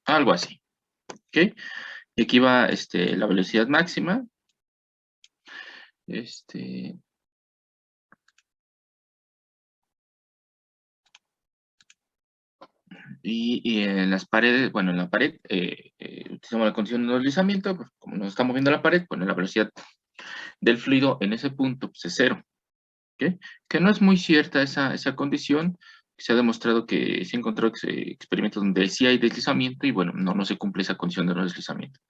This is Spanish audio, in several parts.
algo así, ¿ok? Y aquí va la velocidad máxima, y en las paredes, bueno, en la pared utilizamos la condición de deslizamiento, pues, como nos está moviendo la pared, bueno, la velocidad del fluido en ese punto pues, es cero, ¿ok? Que no es muy cierta esa condición. Se ha demostrado que se ha encontrado experimentos donde sí hay deslizamiento y bueno, no se cumple esa condición de no deslizamiento.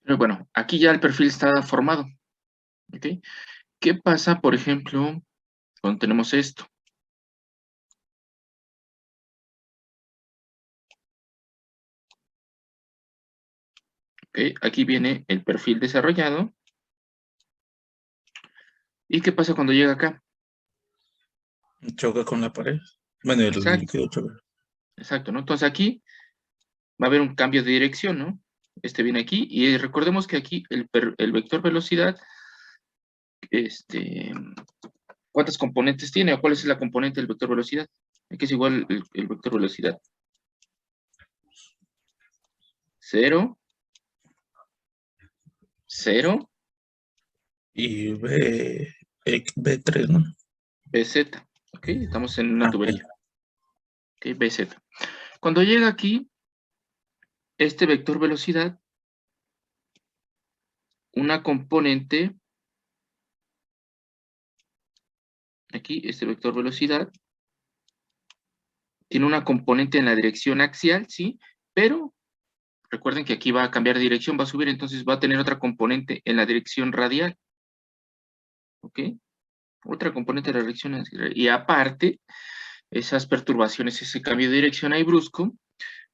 Pero bueno, aquí ya el perfil está formado, ¿ok? ¿Qué pasa, por ejemplo, cuando tenemos esto? ¿Ok? Aquí viene el perfil desarrollado. ¿Y qué pasa cuando llega acá? Choca con la pared. Bueno, el Exacto, líquido choca. exacto, ¿no? Entonces aquí va a haber un cambio de dirección, ¿no? Este viene aquí y recordemos que aquí el vector velocidad, este, ¿cuántas componentes tiene o cuál es la componente del vector velocidad? Aquí es igual el vector velocidad. 0, 0, Y B3, ¿no? BZ. ¿Ok? Estamos en una Ah, tubería. ¿Ok? BZ. Cuando llega aquí, este vector velocidad, una componente, aquí, este vector velocidad, tiene una componente en la dirección axial, ¿sí? Pero recuerden que aquí va a cambiar de dirección, va a subir, entonces va a tener otra componente en la dirección radial, ¿ok? Otra componente de la dirección radial. Y aparte, esas perturbaciones, ese cambio de dirección ahí brusco,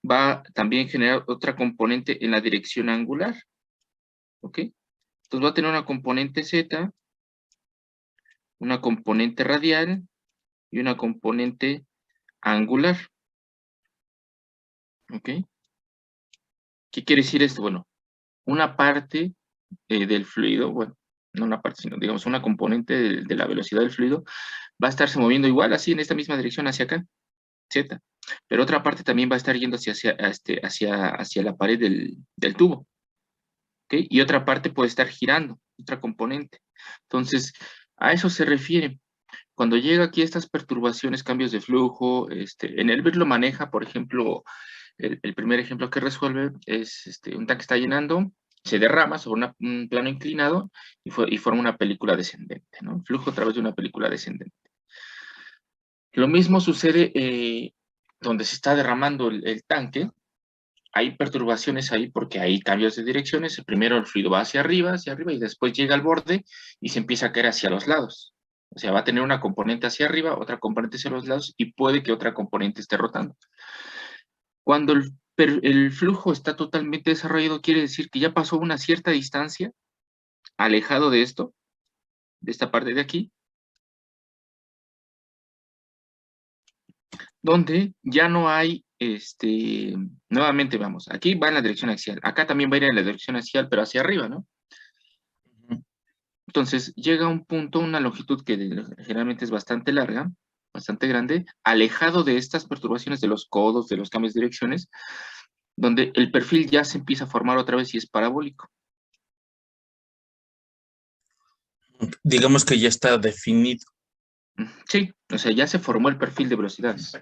va a también generar otra componente en la dirección angular, ¿ok? Entonces va a tener una componente Z, una componente radial y una componente angular, ¿ok? ¿Qué quiere decir esto? Bueno, una parte del fluido, bueno, no una parte, sino digamos una componente de la velocidad del fluido, va a estarse moviendo igual así en esta misma dirección hacia acá, Z. Pero otra parte también va a estar yendo hacia la pared del tubo, ¿ok? Y otra parte puede estar girando, otra componente. Entonces, a eso se refiere. Cuando llega aquí estas perturbaciones, cambios de flujo, en el BIR lo maneja, por ejemplo, el primer ejemplo que resuelve es un tanque está llenando, se derrama sobre un plano inclinado y forma una película descendente, ¿no? Flujo a través de una película descendente. Lo mismo sucede donde se está derramando el tanque, hay perturbaciones ahí porque hay cambios de direcciones. Primero el fluido va hacia arriba y después llega al borde y se empieza a caer hacia los lados. O sea, va a tener una componente hacia arriba, otra componente hacia los lados y puede que otra componente esté rotando. Cuando el flujo está totalmente desarrollado, quiere decir que ya pasó una cierta distancia alejado de esto, de esta parte de aquí, donde ya no hay, nuevamente vamos, aquí va en la dirección axial, acá también va a ir en la dirección axial, pero hacia arriba, ¿no? ujú. Entonces llega un punto, una longitud que generalmente es bastante larga, bastante grande, alejado de estas perturbaciones de los codos, de los cambios de direcciones, donde el perfil ya se empieza a formar otra vez y es parabólico. Digamos que ya está definido. Sí, o sea, ya se formó el perfil de velocidades.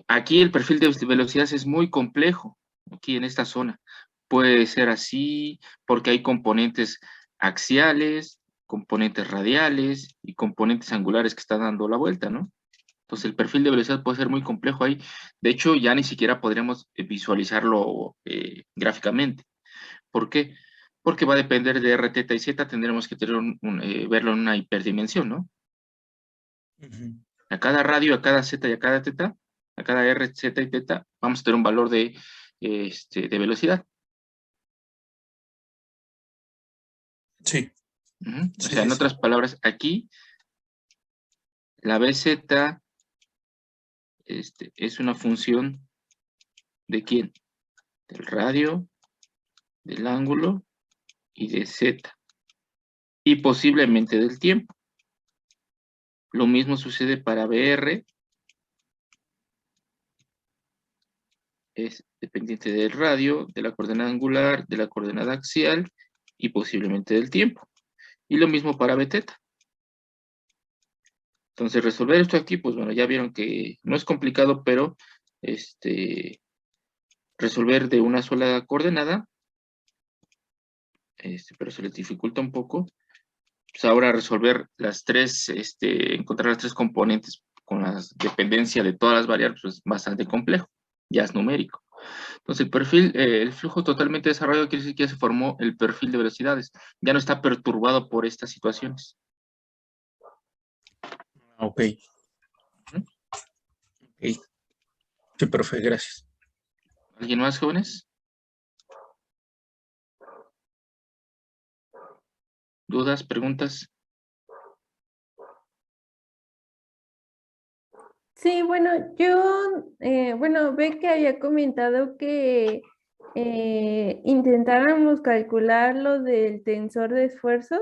Aquí el perfil de velocidades es muy complejo, aquí en esta zona. Puede ser así porque hay componentes axiales, componentes radiales y componentes angulares que están dando la vuelta, ¿no? Entonces el perfil de velocidad puede ser muy complejo ahí. De hecho, ya ni siquiera podríamos visualizarlo gráficamente. ¿Por qué? Porque va a depender de R, θ y Z, tendremos que tener verlo en una hiperdimensión, ¿no? Ujú. A cada radio, a cada Z y a cada θ, a cada R, Z y θ, vamos a tener un valor de velocidad. Sí, O sí, sea, sí, en sí. otras palabras, aquí la BZ es una función ¿de quién? Del radio, del ángulo y de Z. Y posiblemente del tiempo. Lo mismo sucede para BR, es dependiente del radio, de la coordenada angular, de la coordenada axial y posiblemente del tiempo. Y lo mismo para Beta. Entonces, resolver esto aquí, pues bueno, ya vieron que no es complicado, pero resolver de una sola coordenada, pero se les dificulta un poco. Pues ahora resolver las tres, encontrar las tres componentes con la dependencia de todas las variables, pues es bastante complejo, ya es numérico. Entonces, el perfil, el flujo totalmente desarrollado quiere decir que ya se formó el perfil de velocidades, ya no está perturbado por estas situaciones. Ok. ¿Mm? Ok. Sí, profe, gracias. ¿Alguien más, jóvenes? ¿Dudas, preguntas? Sí, bueno, yo, bueno, ve que había comentado que intentáramos calcular lo del tensor de esfuerzos.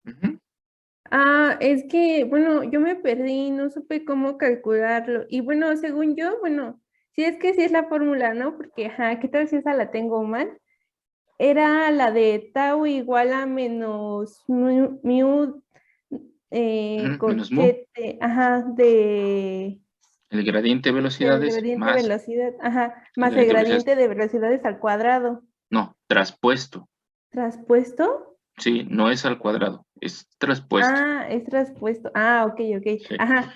Ujú. Ah, es que, bueno, yo me perdí, no supe cómo calcularlo. Y bueno, según yo, bueno, si es que sí es la fórmula, ¿no? Porque, ajá, ¿qué tal si esa la tengo mal? Era la de tau igual a menos mu, Ujú, menos mu. corchete, ajá, de El gradiente de del velocidades gradiente de más velocidad, ajá, el más el gradiente de velocidades. gradiente de velocidades al cuadrado. No, traspuesto. ¿Traspuesto? Sí, no es al cuadrado, es traspuesto. Ah, es traspuesto. Ah, ok, ok. Sí. Ajá,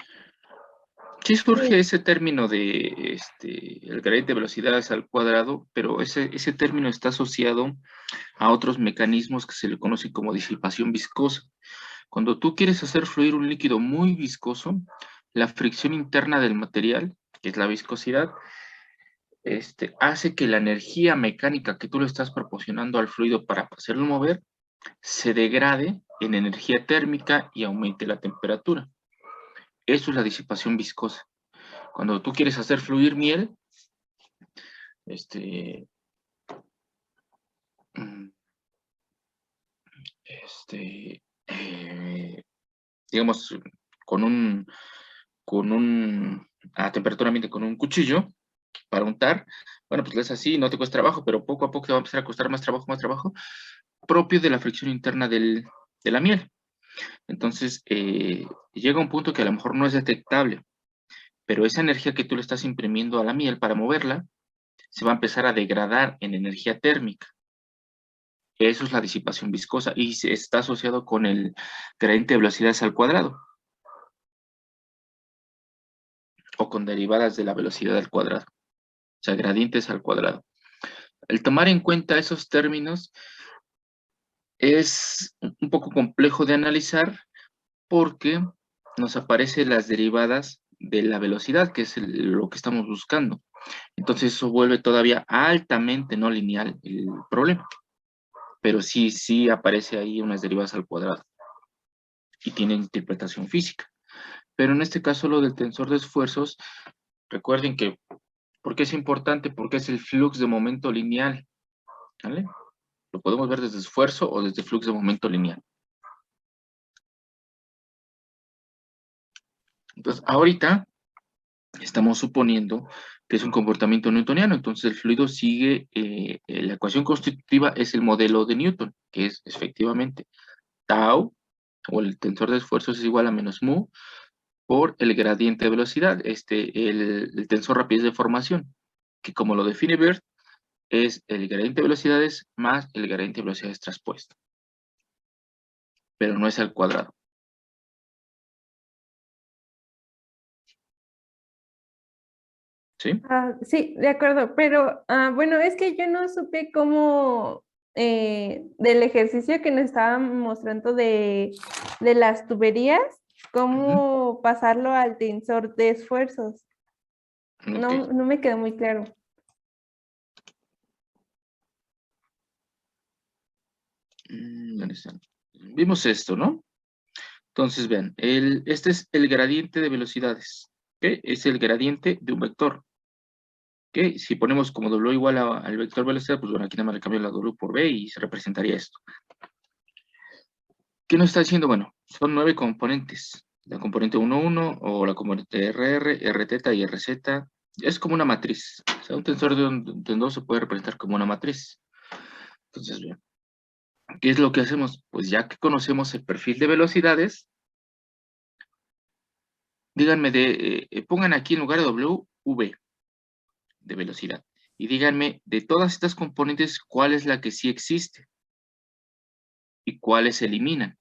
Sí surge sí. ese término de el gradiente de velocidades al cuadrado, pero ese término está asociado a otros mecanismos que se le conoce como disipación viscosa. Cuando tú quieres hacer fluir un líquido muy viscoso, la fricción interna del material, que es la viscosidad, hace que la energía mecánica que tú le estás proporcionando al fluido para hacerlo mover se degrade en energía térmica y aumente la temperatura. Eso es la disipación viscosa. Cuando tú quieres hacer fluir miel, este, mm, este, eh, digamos, con un, a temperatura ambiente, con un cuchillo para untar, bueno, pues es así, no te cuesta trabajo, pero poco a poco te va a empezar a costar más trabajo, propio de la fricción interna de la miel. Entonces, llega un punto que a lo mejor no es detectable, pero esa energía que tú le estás imprimiendo a la miel para moverla, se va a empezar a degradar en energía térmica. Eso es la disipación viscosa y está asociado con el gradiente de velocidades al cuadrado o con derivadas de la velocidad al cuadrado, o sea, gradientes al cuadrado. El tomar en cuenta esos términos es un poco complejo de analizar porque nos aparecen las derivadas de la velocidad, que es lo que estamos buscando. Entonces eso vuelve todavía altamente no lineal el problema. Pero sí aparece ahí unas derivadas al cuadrado y tiene interpretación física. Pero en este caso lo del tensor de esfuerzos, recuerden que, ¿por qué es importante? Porque es el flux de momento lineal, ¿vale? Lo podemos ver desde esfuerzo o desde flux de momento lineal. Entonces, ahorita estamos suponiendo que es un comportamiento newtoniano, entonces el fluido sigue, la ecuación constitutiva es el modelo de Newton, que es efectivamente tau, o el tensor de esfuerzos es igual a menos mu, por el gradiente de velocidad, el tensor rapidez de formación, que como lo define Bird, es el gradiente de velocidades más el gradiente de velocidades traspuesto, pero no es al cuadrado. ¿Sí? Ah, sí, de acuerdo, pero bueno, es que yo no supe cómo del ejercicio que nos estaban mostrando de las tuberías, Ujú. cómo pasarlo al tensor de esfuerzos. Ok. No, no me quedó muy claro. ¿Dónde están? Vimos esto, ¿no? Entonces, vean, este es el gradiente de velocidades, ¿ok? Es el gradiente de un vector, ¿ok? Si ponemos como W igual al vector velocidad, pues bueno, aquí nada más le cambio la W por B y se representaría esto. ¿Qué nos está diciendo? Bueno, son 9 componentes. La componente 1, 1, o la componente RR, RT y RZ. Es como una matriz. O sea, un tensor de 2 se puede representar como una matriz. Entonces, bien. ¿Qué es lo que hacemos? Pues ya que conocemos el perfil de velocidades, díganme pongan aquí en lugar de W, V de velocidad. Y díganme, de todas estas componentes, ¿cuál es la que sí existe? ¿Y cuáles se eliminan?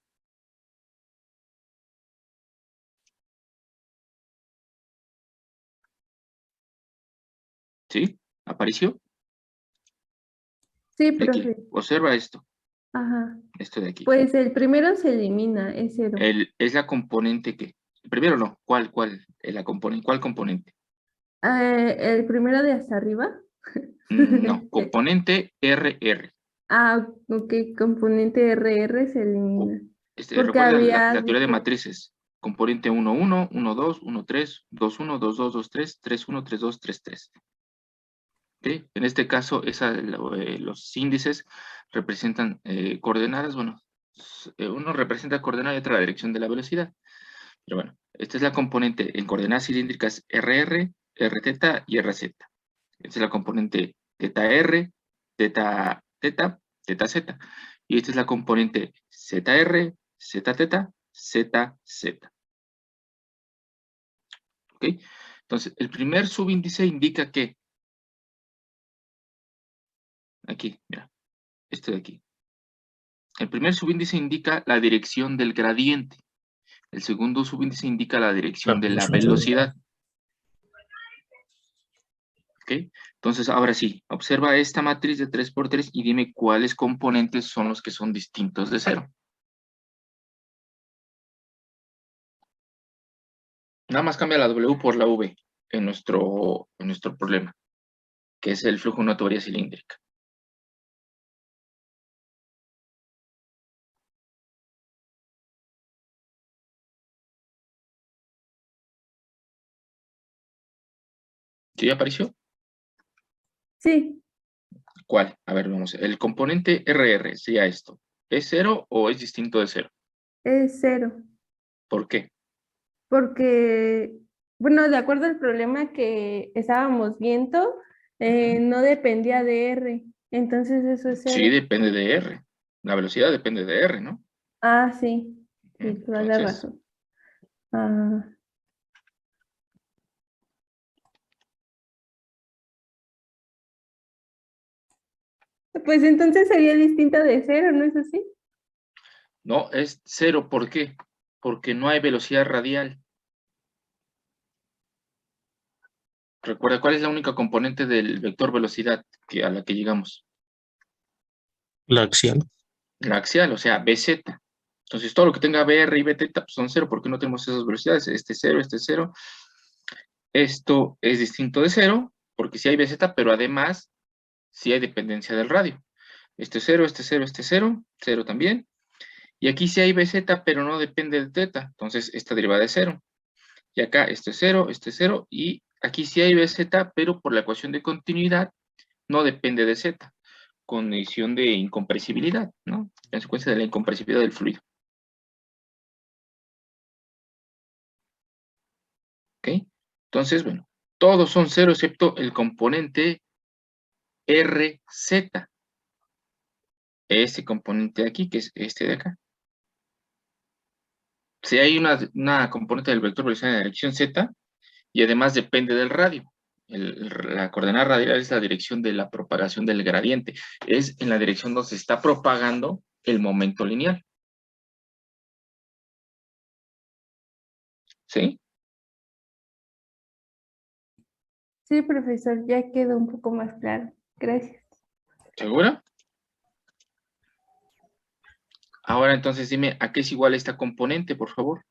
¿Sí? ¿Apareció? Sí, Aquí, profe. observa esto, Ajá. esto de aquí. Pues el primero se elimina, es cero. Es la componente que, primero no, ¿cuál es la componente? ¿Cuál componente? El primero de hasta arriba. No, componente RR. Ok, componente RR se elimina. Porque Recuerda había la teoría de dicho, matrices. Componente 1, 1, 1, 2, 1, 3, 2, 1, 2, 2, 2, 3, 3, 1, 3, 2, 3, 3. ¿Okay? En este caso, los índices representan coordenadas. Bueno, uno representa coordenada y otra la dirección de la velocidad. Pero bueno, esta es la componente en coordenadas cilíndricas RR, RZ y RZ. Esta es la componente θ R, θ Z. Y esta es la componente ZR, ZZ, ZZ. ¿Ok? Entonces, el primer subíndice indica que, aquí, mira, este de aquí. El primer subíndice indica la dirección del gradiente. El segundo subíndice indica la dirección de la velocidad. ¿Ok? Entonces, ahora sí, observa esta matriz de 3×3 y dime cuáles componentes son los que son distintos de cero. Nada más cambia la W por la V en nuestro problema, que es el flujo de una tubería cilíndrica. ¿Sí apareció? sí, ¿Cuál? A ver, vamos. El componente RR sería esto. ¿Es cero o es distinto de cero? es cero. ¿Por qué? Porque, bueno, de acuerdo al problema que estábamos viendo, Ujú. no dependía de R. Entonces eso es Sí, cero. depende de R. La velocidad depende de R, ¿no? Ah, sí, sí, toda la Entonces, razón. Ah, pues entonces sería distinto de cero, ¿no es así? no, es cero. ¿Por qué? Porque no hay velocidad radial. Recuerda, ¿cuál es la única componente del vector velocidad a la que llegamos? La axial. La axial, o sea, BZ. Entonces, todo lo que tenga BR y BT pues son cero, porque no tenemos esas velocidades. Este es cero, este es cero. Esto es distinto de cero, porque sí hay BZ, pero además sí hay dependencia del radio. Este es cero, este es cero, este es cero, cero también. Y aquí sí hay BZ, pero no depende de teta. Entonces, esta derivada es cero. Y acá este es cero, y aquí sí hay BZ, pero por la ecuación de continuidad no depende de Z. Condición de incompresibilidad, ¿no? Consecuencia de la incompresibilidad del fluido. ¿Ok? Entonces, bueno, todos son cero excepto el componente RZ. Este componente de aquí, que es este de acá. Si hay una componente del vector velocidad en la dirección Z, y además depende del radio. La coordenada radial es la dirección de la propagación del gradiente. Es en la dirección donde se está propagando el momento lineal. ¿Sí? Sí, profesor, ya quedó un poco más claro. Gracias. ¿Segura? Ahora entonces dime, ¿a qué es igual esta componente, por favor?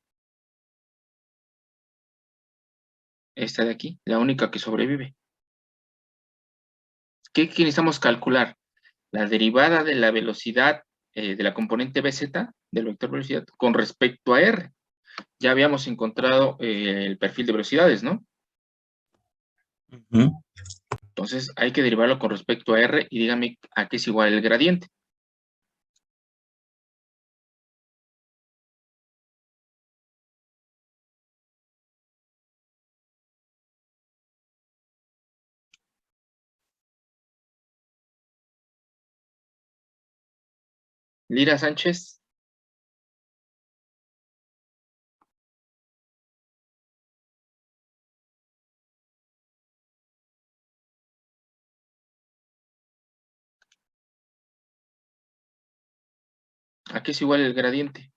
Esta de aquí, la única que sobrevive. ¿Qué necesitamos calcular? La derivada de la velocidad de la componente BZ, del vector velocidad, con respecto a R. Ya habíamos encontrado el perfil de velocidades, ¿no? Ujú. Entonces hay que derivarlo con respecto a R y dígame a qué es igual el gradiente. Lira Sánchez. ¿A qué es igual el gradiente?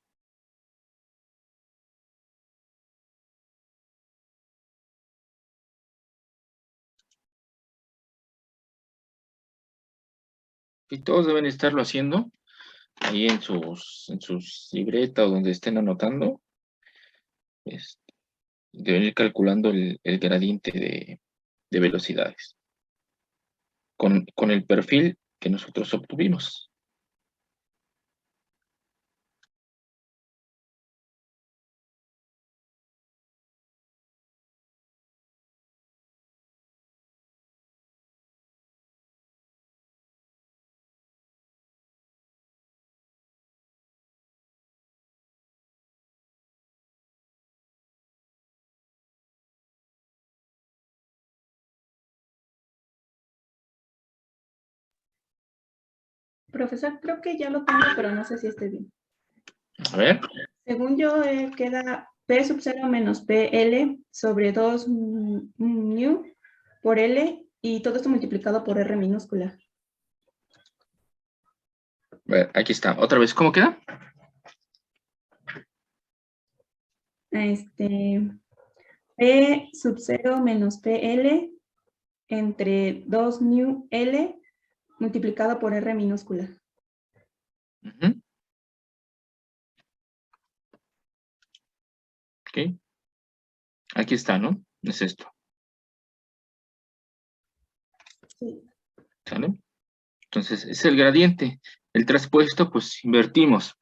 Y todos deben estarlo haciendo ahí en sus libretas o donde estén anotando. Deben ir calculando el gradiente de velocidades con el perfil que nosotros obtuvimos. Profesor, creo que ya lo tengo, pero no sé si esté bien. A ver. Según yo, queda P sub 0 menos PL sobre 2 mu por L y todo esto multiplicado por R minúscula. A ver, aquí está. Otra vez, ¿cómo queda? P sub 0 menos PL entre 2 mu L multiplicado por R minúscula. Uh-huh. Ok. Aquí está, ¿no? Es esto. Sí. ¿Sale? Entonces, es el gradiente. El traspuesto, pues, invertimos.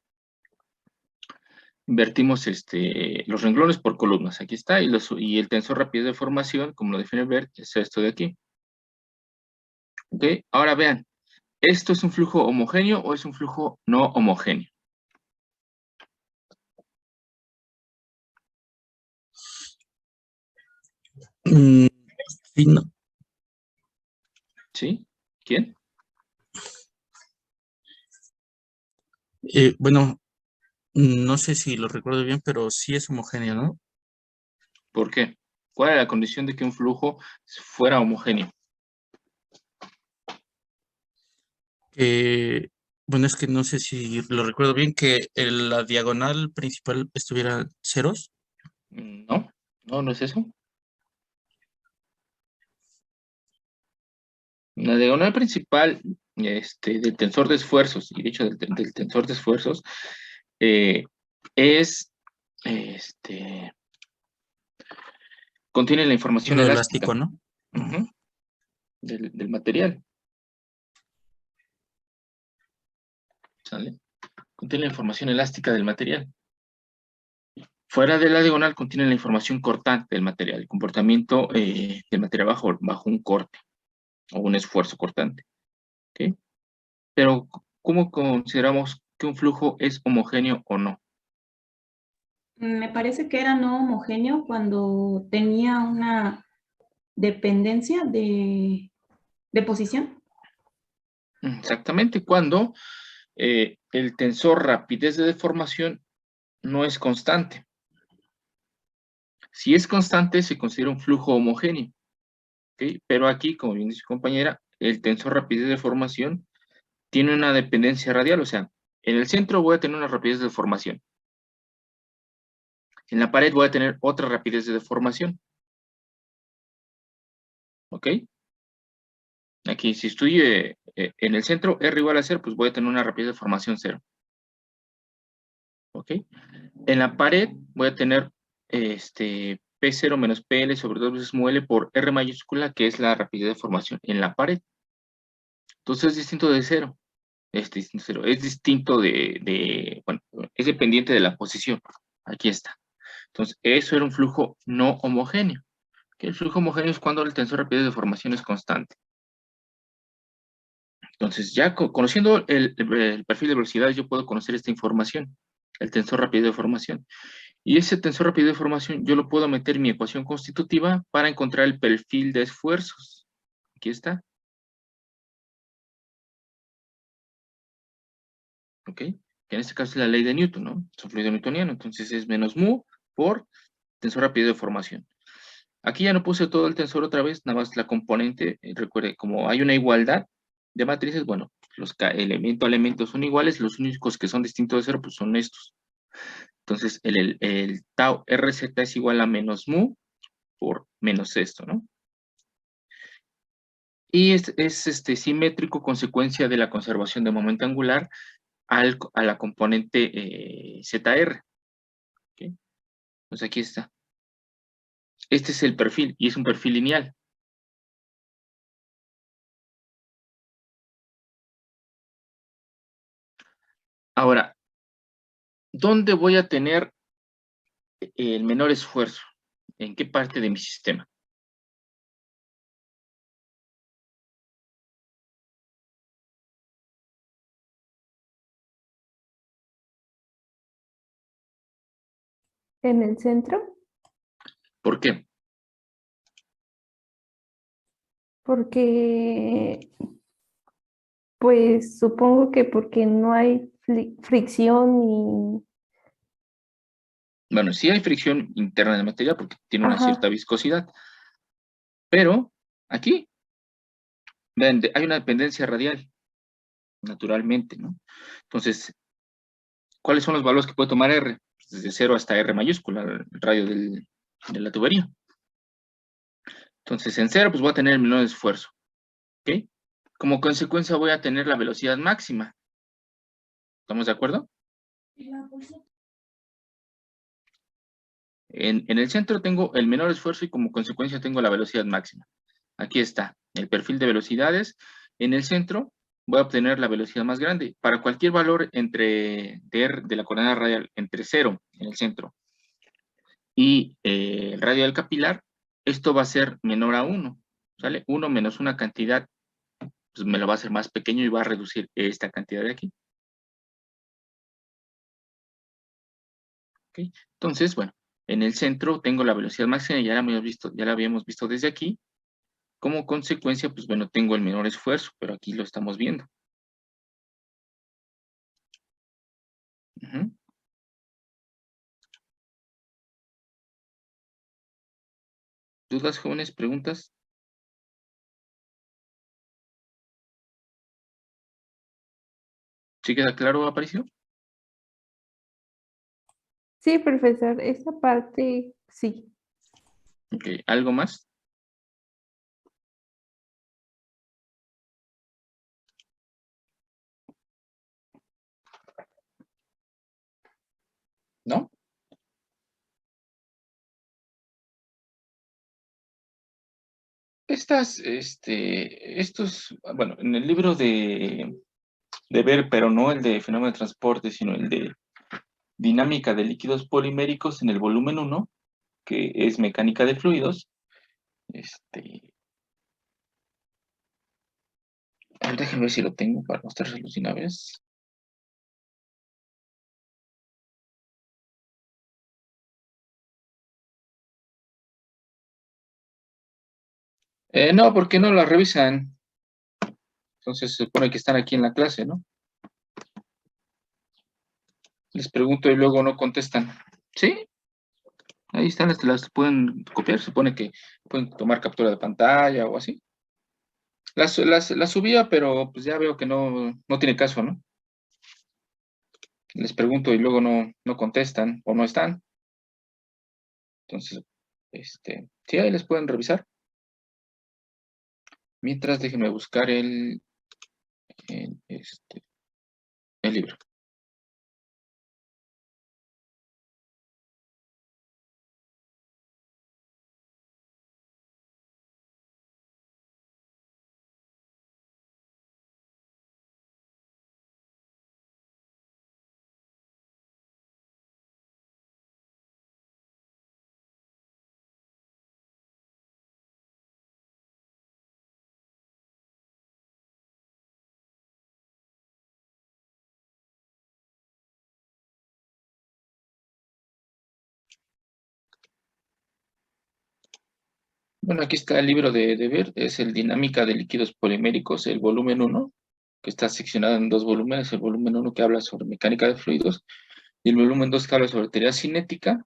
Invertimos los renglones por columnas. Aquí está. Y el tensor rápido de formación, como lo define Bert, es esto de aquí. ¿Ok? Ahora vean. ¿Esto es un flujo homogéneo o es un flujo no homogéneo? Sí, no. ¿Sí? ¿Quién? Bueno, no sé si lo recuerdo bien, pero sí es homogéneo, ¿no? ¿Por qué? ¿Cuál era la condición de que un flujo fuera homogéneo? Bueno, es que no sé si lo recuerdo bien, que la diagonal principal estuviera ceros. No, no es eso. La diagonal principal del tensor de esfuerzos, y de hecho del tensor de esfuerzos, es, contiene la información Lo elástica. elástico, ¿no? Uh-huh, del material. ¿Sale? Contiene la información elástica del material. Fuera de la diagonal contiene la información cortante del material, el comportamiento del material bajo un corte o un esfuerzo cortante. ¿Okay? Pero, ¿cómo consideramos que un flujo es homogéneo o no? Me parece que era no homogéneo cuando tenía una dependencia de posición. Exactamente, cuando el tensor rapidez de deformación no es constante. Si es constante, se considera un flujo homogéneo. ¿Okay? Pero aquí, como bien dice su compañera, el tensor rapidez de deformación tiene una dependencia radial, o sea, en el centro voy a tener una rapidez de deformación. En la pared voy a tener otra rapidez de deformación. ¿Ok? Aquí, si estoy en el centro, R igual a 0, pues voy a tener una rapidez de deformación 0. ¿Ok? En la pared voy a tener P0 menos PL sobre 2 veces mu L por R mayúscula, que es la rapidez de formación en la pared. Entonces es distinto de 0. Es distinto de 0. Es distinto bueno, es dependiente de la posición. Aquí está. Entonces, eso era un flujo no homogéneo. Que el flujo homogéneo es cuando el tensor de rapidez de formación es constante. Entonces, ya conociendo el perfil de velocidades, yo puedo conocer esta información, el tensor rápido de formación. Y ese tensor rápido de formación yo lo puedo meter en mi ecuación constitutiva para encontrar el perfil de esfuerzos. Aquí está. ¿ok? Que en este caso es la ley de Newton, ¿no? Es un fluido newtoniano, entonces es menos mu por tensor rápido de formación. Aquí ya no puse todo el tensor otra vez, nada más la componente. Recuerde, como hay una igualdad de matrices, bueno, los elemento a elemento son iguales, los únicos que son distintos de cero, pues son estos. Entonces, el tau RZ es igual a menos mu por menos esto, ¿no? Y es simétrico consecuencia de la conservación de momento angular a la componente ZR. ¿Ok? Pues aquí está. Este es el perfil, y es un perfil lineal. Ahora, ¿dónde voy a tener el menor esfuerzo? ¿En qué parte de mi sistema? ¿En el centro? ¿Por qué? Porque, pues supongo que porque no hay fricción y... Bueno, sí hay fricción interna del material porque tiene una cierta Ajá, viscosidad, pero aquí, vean, hay una dependencia radial, naturalmente, ¿no? Entonces, ¿cuáles son los valores que puede tomar R? Pues desde 0 hasta R mayúscula, el radio de la tubería. Entonces, en 0, pues voy a tener el menor esfuerzo, ¿ok? Como consecuencia voy a tener la velocidad máxima. ¿Estamos de acuerdo? En el centro tengo el menor esfuerzo y como consecuencia tengo la velocidad máxima. Aquí está, el perfil de velocidades. En el centro voy a obtener la velocidad más grande. Para cualquier valor de la coordenada radial entre 0 en el centro y el radio del capilar, esto va a ser menor a 1. ¿Sale? 1 menos una cantidad, pues me lo va a hacer más pequeño y va a reducir esta cantidad de aquí. ¿Ok? Entonces, bueno, en el centro tengo la velocidad máxima, ya la habíamos visto desde aquí. Como consecuencia, pues bueno, tengo el menor esfuerzo, pero aquí lo estamos viendo. Ujú. ¿Dudas, jóvenes? ¿Preguntas? ¿Sí queda claro, Aparicio? sí, profesor, esa parte sí. Ok, ¿algo más? ¿No? Bueno, en el libro de Ver, pero no el de fenómeno de transporte, sino el de dinámica de líquidos poliméricos en el volumen 1, que es mecánica de fluidos, a ver, déjenme ver si lo tengo para mostrárselos de una vez. No, porque no la revisan. Entonces se supone que están aquí en la clase, ¿no? Les pregunto y luego no contestan. ¿Sí? Ahí están, las pueden copiar. Se supone que pueden tomar captura de pantalla o así. Las subía, pero pues ya veo que no tiene caso, ¿no? Les pregunto y luego no contestan o no están. Entonces, sí, ahí les pueden revisar. Mientras, déjenme buscar el, el libro. Bueno, aquí está el libro de Ver, es el Dinámica de líquidos poliméricos, el volumen 1. que está seccionado en dos volúmenes, el volumen 1 que habla sobre mecánica de fluidos y el volumen 2 que habla sobre teoría cinética.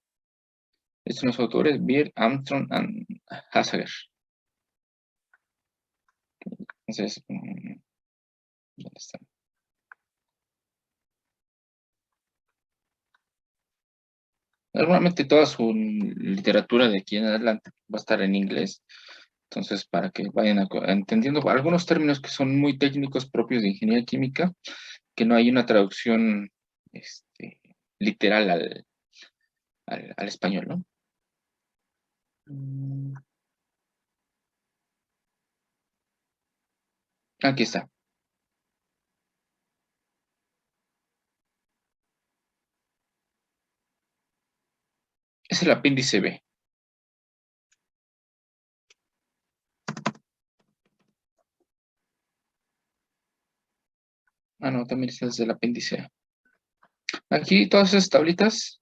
Estos son los autores, Beer, Armstrong y Hasager. Entonces, ¿dónde está? Normalmente toda su literatura de aquí en adelante va a estar en inglés. Entonces, para que vayan entendiendo algunos términos que son muy técnicos propios de ingeniería química, que no hay una traducción literal al español, ¿no? Aquí está. Es el apéndice B. Ah, no, también está desde el apéndice A. Aquí todas esas tablitas.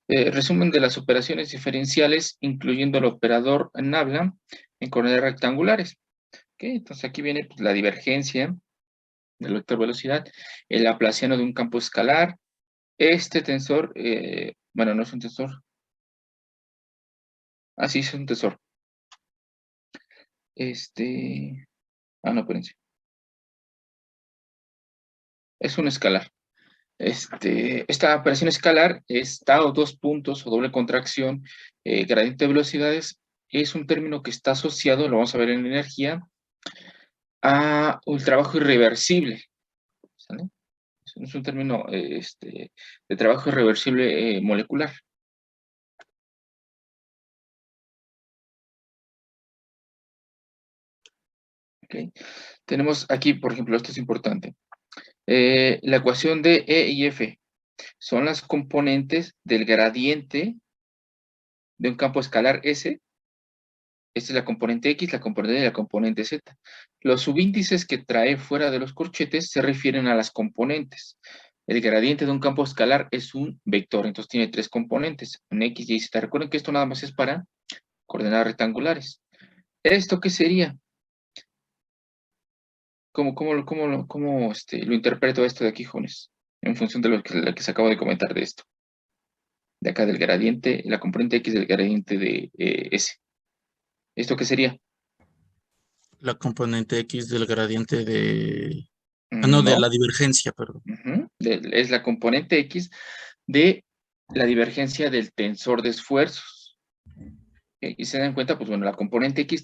Resumen de las operaciones diferenciales, incluyendo el operador en habla en coordenadas rectangulares. ¿Okay? Entonces aquí viene pues, la divergencia del vector velocidad, el laplaciano de un campo escalar. Este tensor, bueno, no es un tensor. Ah, sí, es un tensor. No, espérense. Es un escalar. Esta operación escalar está o dos puntos o doble contracción, gradiente de velocidades, es un término que está asociado, lo vamos a ver en energía, a un trabajo irreversible. ¿Sale? Es un término de trabajo irreversible molecular. ¿Okay? Tenemos aquí, por ejemplo, esto es importante. La ecuación de E y F son las componentes del gradiente de un campo escalar S. Esta es la componente X, la componente Y y la componente Z. Los subíndices que trae fuera de los corchetes se refieren a las componentes. El gradiente de un campo escalar es un vector, entonces tiene tres componentes, un X, Y, Z. Recuerden que esto nada más es para coordenadas rectangulares. ¿Esto qué sería? ¿Cómo lo interpreto esto de aquí, jóvenes? En función de lo que se acaba de comentar de esto. De acá del gradiente, la componente X del gradiente de S. ¿Esto qué sería? La componente X del gradiente de... Ah, no, de No. la divergencia, perdón. Es la componente X de la divergencia del tensor de esfuerzos. Y se dan cuenta, pues bueno, la componente X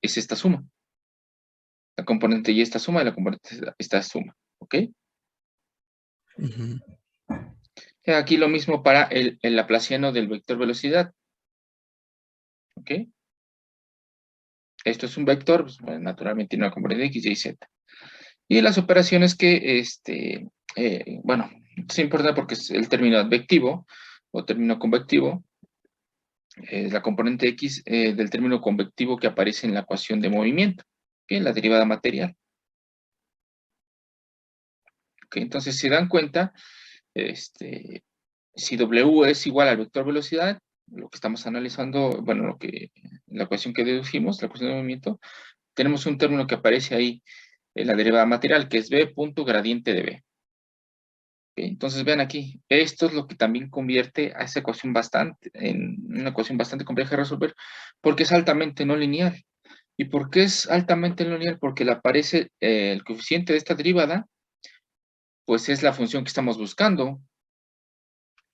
es esta suma. La componente Y esta suma y la componente Z esta suma. ¿Ok? Ujú. Aquí lo mismo para el laplaciano del vector velocidad. ¿Ok? Esto es un vector, pues, bueno, naturalmente tiene una componente X, Y, Z. Y las operaciones que, bueno, es importante porque es el término advectivo o término convectivo, es la componente X del término convectivo que aparece en la ecuación de movimiento, ¿okay? La derivada material. ¿Okay? Entonces, si dan cuenta, si W es igual al vector velocidad, lo que estamos analizando, bueno, la ecuación que deducimos, la ecuación de movimiento, tenemos un término que aparece ahí en la derivada material, que es B punto gradiente de B. ¿Okay? Entonces, vean aquí, esto es lo que también convierte a esa ecuación en una ecuación bastante compleja de resolver, porque es altamente no lineal. ¿Y por qué es altamente no lineal? Porque le aparece el coeficiente de esta derivada, pues es la función que estamos buscando.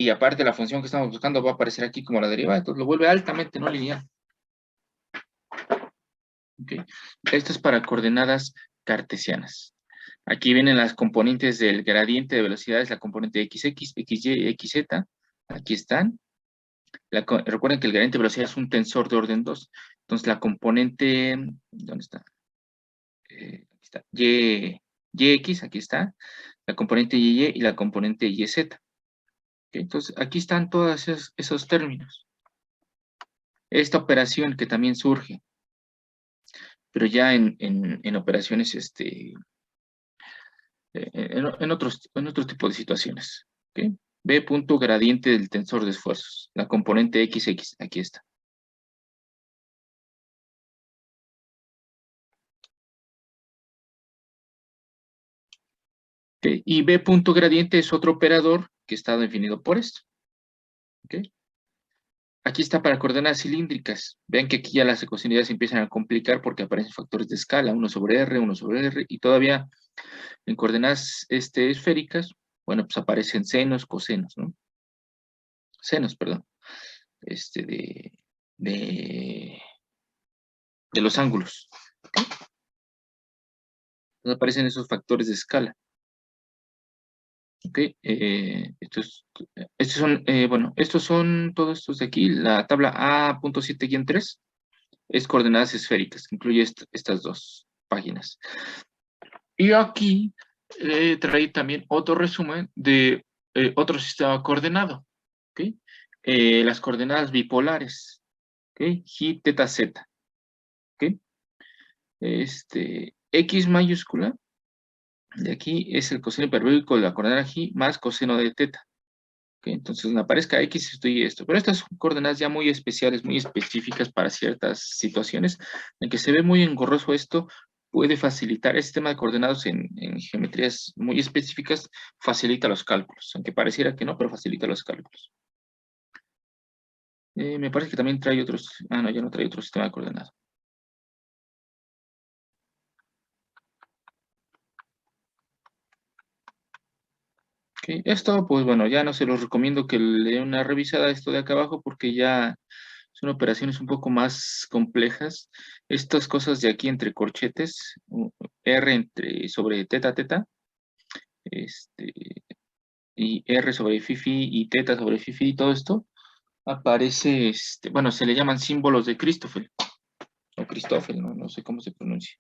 Y aparte la función que estamos buscando va a aparecer aquí como la derivada, entonces lo vuelve altamente no lineal. ¿Okay? Esto es para coordenadas cartesianas. Aquí vienen las componentes del gradiente de velocidades, la componente XX, XY y XZ. Aquí están. Recuerden que el gradiente de velocidad es un tensor de orden 2. Entonces la componente, ¿dónde está? Aquí está. YX, aquí está. La componente YY y la componente YZ. ¿Okay? Entonces aquí están todos esos términos. Esta operación que también surge, pero ya en operaciones, en otro tipo de situaciones. ¿Okay? B punto gradiente del tensor de esfuerzos. La componente XX, aquí está. ¿Okay? Y B punto gradiente es otro operador que está definido por esto. ¿Okay? Aquí está para coordenadas cilíndricas. Vean que aquí ya las ecuaciones se empiezan a complicar porque aparecen factores de escala, 1 sobre R, y todavía en coordenadas esféricas, bueno, pues aparecen senos, cosenos, ¿no? Senos, perdón. De, de, de los ángulos. ¿Okay? Entonces aparecen esos factores de escala. Ok, estos son, bueno, estos son todos estos de aquí. La tabla A.7-3 es coordenadas esféricas, que incluye estas dos páginas. Y aquí trae también otro resumen de otro sistema coordenado. ¿Okay? Las coordenadas bipolares. ¿Okay? G, teta, z. ¿Okay? X mayúscula de aquí es el coseno hiperbólico de la coordenada G más coseno de teta. ¿Okay? Entonces me aparezca X, esto y esto. Pero estas son coordenadas ya muy especiales, muy específicas para ciertas situaciones en que se ve muy engorroso esto. Puede facilitar el sistema de coordenados en geometrías muy específicas, facilita los cálculos, aunque pareciera que no, pero facilita los cálculos. Me parece que también trae otros, no, ya no trae otro sistema de coordenadas. Okay. Esto, pues bueno, ya no se los recomiendo que le den una revisada a esto de acá abajo porque ya son operaciones un poco más complejas. Estas cosas de aquí entre corchetes, R sobre teta, teta, y R sobre fifi y teta sobre fifi y todo esto, aparece, bueno, se le llaman símbolos de Christoffel, o Christoffel, no sé cómo se pronuncia.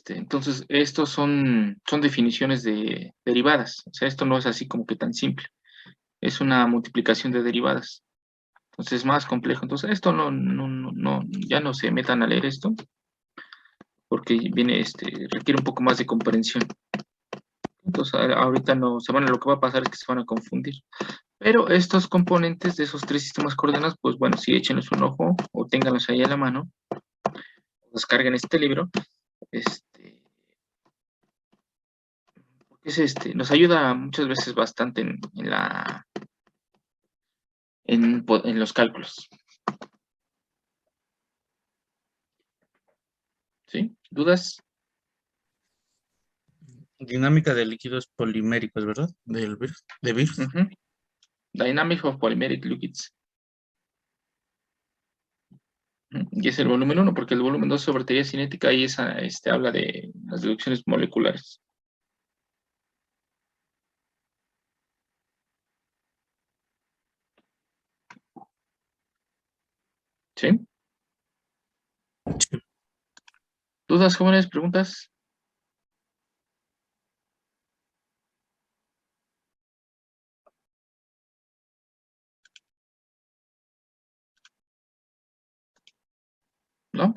Entonces, estos son definiciones de derivadas. O sea, esto no es así como que tan simple. Es una multiplicación de derivadas. Entonces, es más complejo. Entonces, esto ya no se metan a leer esto, porque viene, requiere un poco más de comprensión. Entonces, ahorita no, lo que va a pasar es que se van a confundir. Pero estos componentes de esos tres sistemas coordenadas, pues bueno, sí, échenles un ojo o ténganlos ahí a la mano, descarguen este libro, nos ayuda muchas veces bastante en los cálculos. ¿Sí? ¿Dudas? Dinámica de líquidos poliméricos, ¿verdad? De Birth. Dynamics of Polymeric Liquids. Y es el volumen 1, porque el volumen 2 sobre teoría cinética, ahí habla de las deducciones moleculares. ¿Sí? ¿Dudas, jóvenes? ¿Preguntas? ¿No?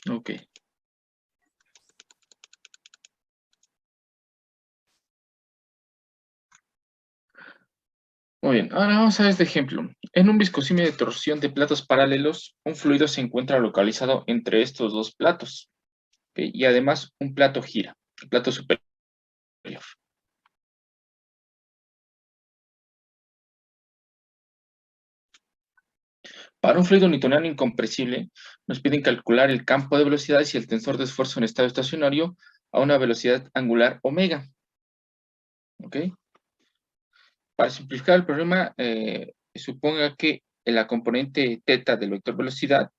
Ok. Muy bien, ahora vamos a ver este ejemplo. En un viscosímil de torsión de platos paralelos, un fluido se encuentra localizado entre estos dos platos. ¿Okay? Y además un plato gira, el plato superior. Para un fluido newtoniano incompresible, nos piden calcular el campo de velocidades y el tensor de esfuerzo en estado estacionario a una velocidad angular omega. ¿Ok? Para simplificar el problema, suponga que la componente teta del vector velocidad,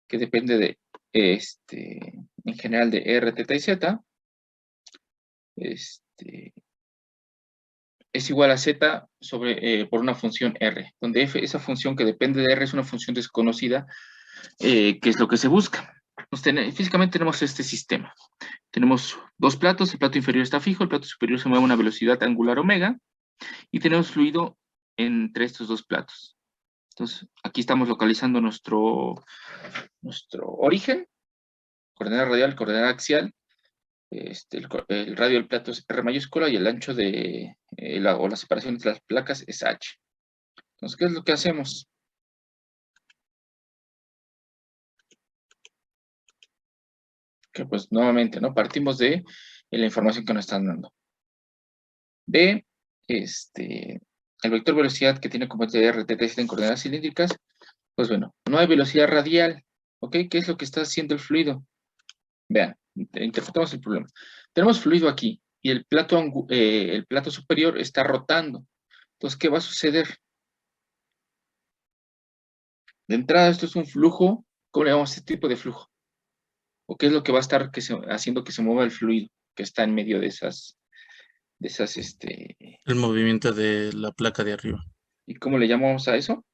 que depende de, en general de r, teta y z, es igual a z por una función r, donde f, esa función que depende de r, es una función desconocida, que es lo que se busca. Físicamente tenemos este sistema. Tenemos dos platos, el plato inferior está fijo, el plato superior se mueve a una velocidad angular omega, y tenemos fluido entre estos dos platos. Entonces, aquí estamos localizando nuestro origen, coordenada radial, coordenada axial. El radio del plato es R mayúscula y el ancho de la separación entre las placas es H. Entonces, ¿qué es lo que hacemos? Que pues nuevamente, ¿no? Partimos de la información que nos están dando. B, el vector velocidad que tiene componente de r, θ y z en coordenadas cilíndricas, pues bueno, no hay velocidad radial, ¿ok? ¿Qué es lo que está haciendo el fluido? Vean, interpretamos el problema. Tenemos fluido aquí y el plato superior está rotando. Entonces, ¿qué va a suceder? De entrada, esto es un flujo. ¿Cómo le llamamos a este tipo de flujo? ¿O qué es lo que va a estar haciendo que se mueva el fluido que está en medio de esas, El movimiento de la placa de arriba. ¿y cómo le llamamos a eso?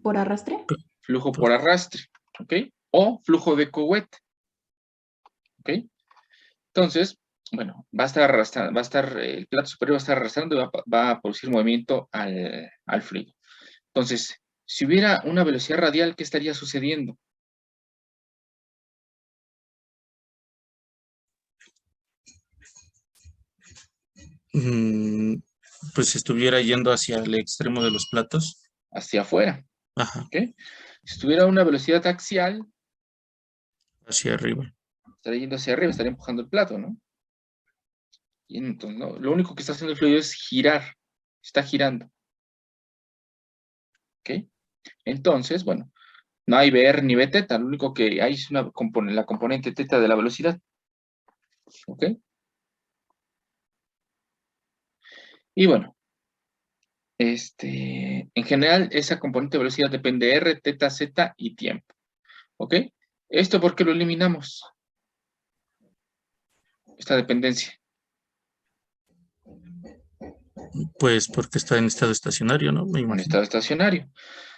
¿Por arrastre? Flujo por arrastre, ¿ok? O flujo de Couette, ¿ok? Entonces, bueno, va a estar arrastrando, el plato superior va a estar arrastrando y va a producir movimiento al fluido. Entonces, si hubiera una velocidad radial, ¿qué estaría sucediendo? Pues estuviera yendo hacia el extremo de los platos. Hacia afuera, Ajá, ¿ok? Si tuviera una velocidad axial, hacia arriba. estaría yendo hacia arriba, estaría empujando el plato, ¿no? Y entonces, no, lo único que está haciendo el fluido es girar, está girando. ¿Ok? Entonces, bueno, no hay BR ni Bθ, lo único que hay es la componente θ de la velocidad. ¿Ok? Y bueno, en general, esa componente de velocidad depende de R, θ, z y tiempo. ¿Ok? ¿Esto por qué lo eliminamos? Esta dependencia. Pues porque está en estado estacionario, ¿no? Me En imagino. estado estacionario.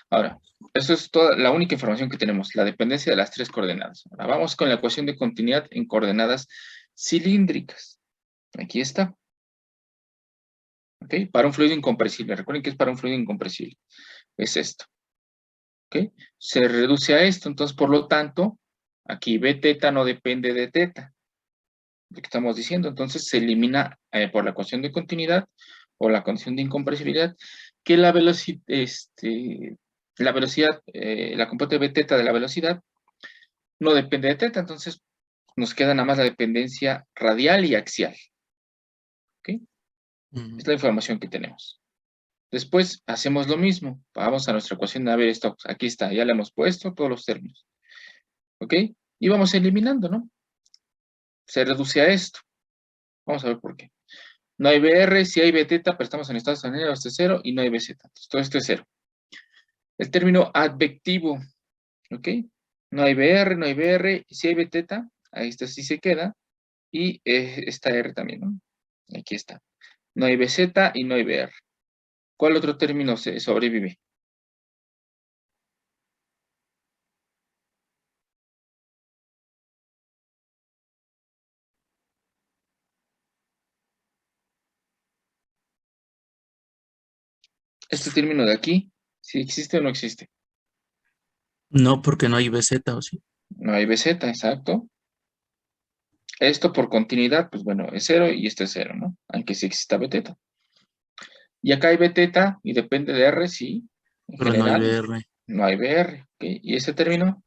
Ahora, esto es toda la única información que tenemos, la dependencia de las tres coordenadas. Ahora vamos con la ecuación de continuidad en coordenadas cilíndricas. Aquí está. ¿Ok? Para un fluido incompresible. Recuerden que es para un fluido incompresible. Es esto. ¿Ok? Se reduce a esto, entonces, por lo tanto, aquí Bθ no depende de θ. Lo que estamos diciendo, entonces se elimina por la ecuación de continuidad o la condición de incompresibilidad que la velocidad, la componente Bθ de la velocidad no depende de θ, entonces nos queda nada más la dependencia radial y axial. ¿Ok? Es la información que tenemos. Después hacemos lo mismo. Vamos a nuestra ecuación. A ver, esto, aquí está. Ya le hemos puesto todos los términos. ¿Ok? Y vamos eliminando, ¿no? Se reduce a esto. Vamos a ver por qué. No hay BR, si hay Bθ, pero estamos en estado estacionario, esto es 0, y no hay Bz. Entonces, todo esto es 0. El término advectivo. ¿Ok? No hay BR, no hay BR. Si hay Bθ, ahí está, sí se queda. Y esta R también, ¿no? Aquí está. No hay Bz y no hay BR. ¿Cuál otro término se sobrevive? Este término de aquí, ¿sí existe o no existe? No, porque no hay BZ, ¿o sí? No hay Bz, exacto. Esto por continuidad, pues bueno, es 0 y esto es 0, ¿no? Aunque sí exista Bθ. Y acá hay Bθ y depende de R, sí. En Pero no hay general, BR. no hay BR. ¿Ok? Y ese término,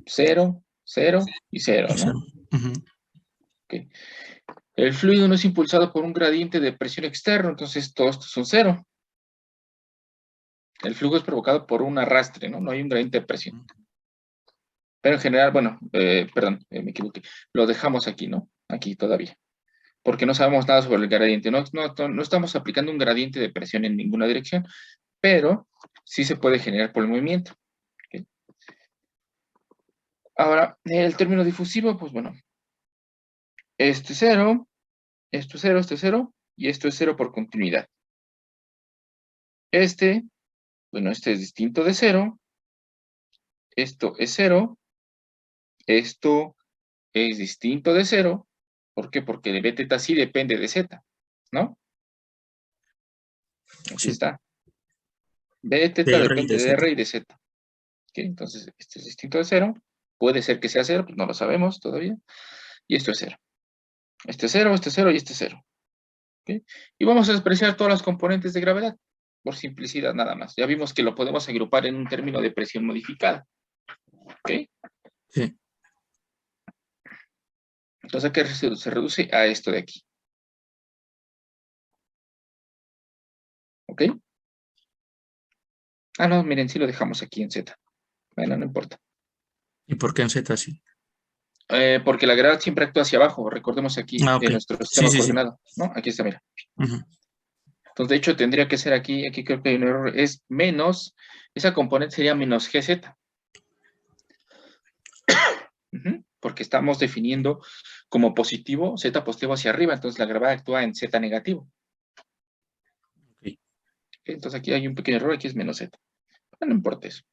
0, 0 y 0, O sea, ¿no? ¿Ok? El fluido no es impulsado por un gradiente de presión externo, entonces todo esto es un 0. El flujo es provocado por un arrastre, ¿no? No hay un gradiente de presión. Pero en general, bueno, perdón, me equivoqué. Lo dejamos aquí, ¿no? Aquí todavía. Porque no sabemos nada sobre el gradiente. No estamos aplicando un gradiente de presión en ninguna dirección, pero sí se puede generar por el movimiento. ¿Ok? Ahora, el término difusivo, pues bueno, esto es 0, esto es 0, esto es 0, y esto es 0 por continuidad. Bueno, este es distinto de 0, esto es 0, esto es distinto de 0, ¿por qué? Porque de Bθ sí depende de Z, ¿no? Aquí sí, está. Bθ de R y depende de de Z. R y de Z. ¿Ok? Entonces, este es distinto de 0. Puede ser que sea 0, pues no lo sabemos todavía. Y esto es 0. Este es 0, este es 0 y este es 0. ¿Ok? Y vamos a despreciar todas las componentes de gravedad, por simplicidad nada más. Ya vimos que lo podemos agrupar en un término de presión modificada. ¿Ok? Sí. Entonces, ¿a qué se reduce? A esto de aquí. ¿Ok? Ah, no, miren, sí lo dejamos aquí en Z. Bueno, no importa. ¿Y por qué en Z sí? Porque la gravedad siempre actúa hacia abajo. Recordemos aquí Ah, ok. nuestro Sí, sistema sí, sí. coordenado, ¿no? Aquí está, mira. Ujú. Entonces, de hecho, tendría que ser aquí creo que hay un error, es menos, esa componente sería menos GZ. Porque estamos definiendo como positivo, Z positivo hacia arriba, entonces la gravedad actúa en Z negativo. Ok. Entonces aquí hay un pequeño error, aquí es menos Z. No importa eso.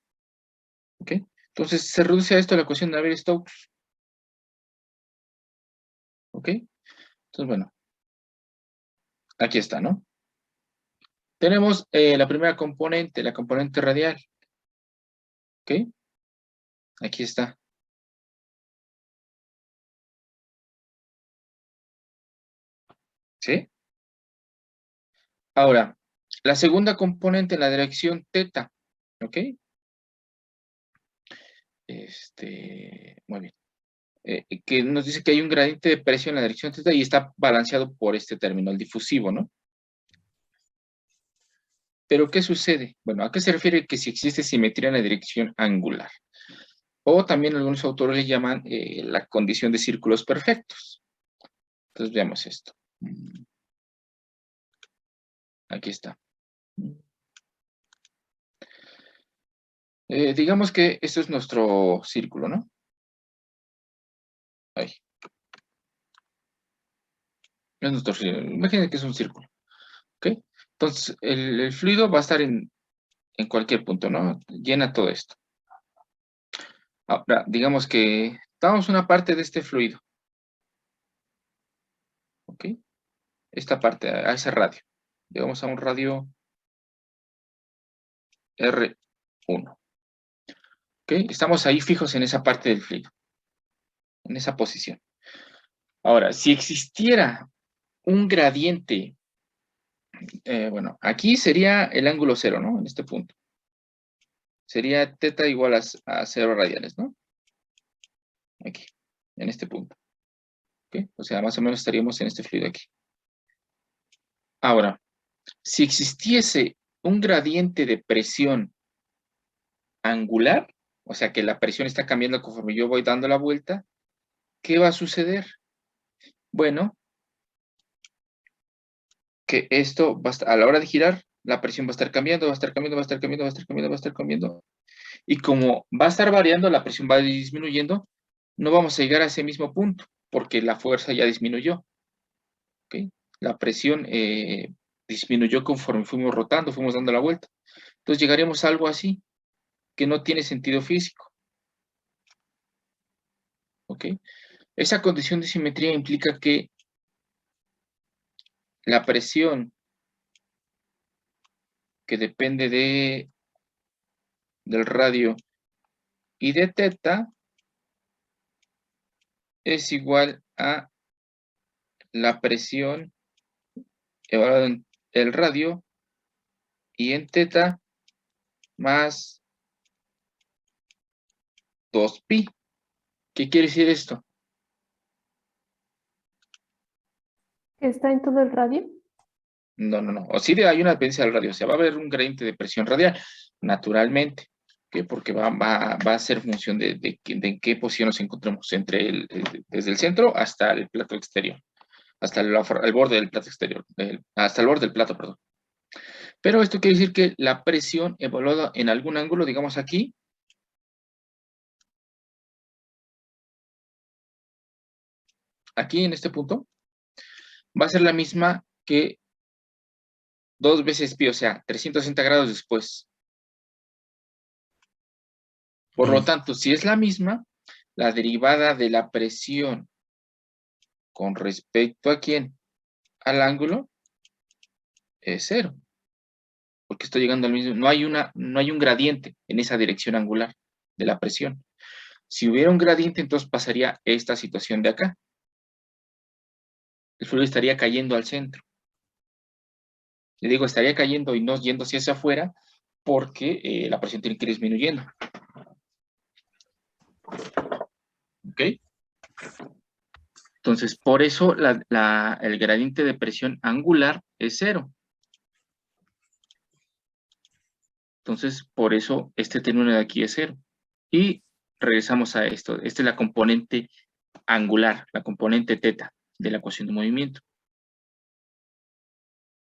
¿Ok? Entonces se reduce a esto la ecuación de Navier-Stokes. ¿Ok? Entonces, bueno, aquí está, ¿no? Tenemos la primera componente, la componente radial. ¿Ok? Aquí está. ¿Sí? Ahora, la segunda componente en la dirección teta. ¿Ok? Muy bien. Que nos dice que hay un gradiente de presión en la dirección teta y está balanceado por este término, el difusivo, ¿no? Pero, ¿qué sucede? Bueno, ¿a qué se refiere que si existe simetría en la dirección angular? O también algunos autores le llaman la condición de círculos perfectos. Entonces, veamos esto. Aquí está. Digamos que esto es nuestro círculo, ¿no? Ahí. Es nuestro círculo. Imaginen que es un círculo. ¿Ok? Entonces, el fluido va a estar en cualquier punto, ¿no? Llena todo esto. Ahora, digamos que damos una parte de este fluido. ¿Ok? Esta parte, a ese radio. Digamos a un radio R1. ¿Ok? Estamos ahí fijos en esa parte del fluido. En esa posición. Ahora, si existiera un gradiente, bueno, aquí sería el ángulo cero, ¿no? En este punto. Sería teta igual a 0 radianes, ¿no? Aquí, en este punto. ¿Ok? O sea, más o menos estaríamos en este fluido aquí. Ahora, si existiese un gradiente de presión angular, o sea que la presión está cambiando conforme yo voy dando la vuelta, ¿qué va a suceder? Bueno, que esto va a estar, a la hora de girar, la presión va a estar cambiando, va a estar cambiando, va a estar cambiando, va a estar cambiando, va a estar cambiando. Y como va a estar variando, la presión va disminuyendo, no vamos a llegar a ese mismo punto, porque la fuerza ya disminuyó. ¿Ok? La presión disminuyó conforme fuimos rotando, fuimos dando la vuelta. Entonces llegaremos a algo así, que no tiene sentido físico. ¿Ok? Esa condición de simetría implica que la presión que depende del radio y de teta es igual a la presión evaluada en el radio y en teta más 2pi. ¿Qué quiere decir esto? ¿Que está en todo el radio? No. O sí hay una dependencia del radio. O sea, va a haber un gradiente de presión radial, naturalmente. ¿Qué? Porque va a ser función de en qué posición nos encontramos desde el centro hasta el plato exterior. Hasta el borde del plato exterior. Hasta el borde del plato, perdón. Pero esto quiere decir que la presión evaluada en algún ángulo, digamos aquí, aquí en este punto, va a ser la misma que 2 veces pi, o sea, 360 grados después. Por lo tanto, si es la misma, la derivada de la presión con respecto a quién, al ángulo, es 0. Porque estoy llegando al mismo, no hay un gradiente en esa dirección angular de la presión. Si hubiera un gradiente, entonces pasaría esta situación de acá. El fluido estaría cayendo al centro. Le digo, estaría cayendo y no yendo hacia afuera porque la presión tiene que ir disminuyendo. ¿Ok? Entonces, por eso el gradiente de presión angular es 0. Entonces, por eso este término de aquí es 0. Y regresamos a esto. Esta es la componente angular, la componente teta de la ecuación de movimiento.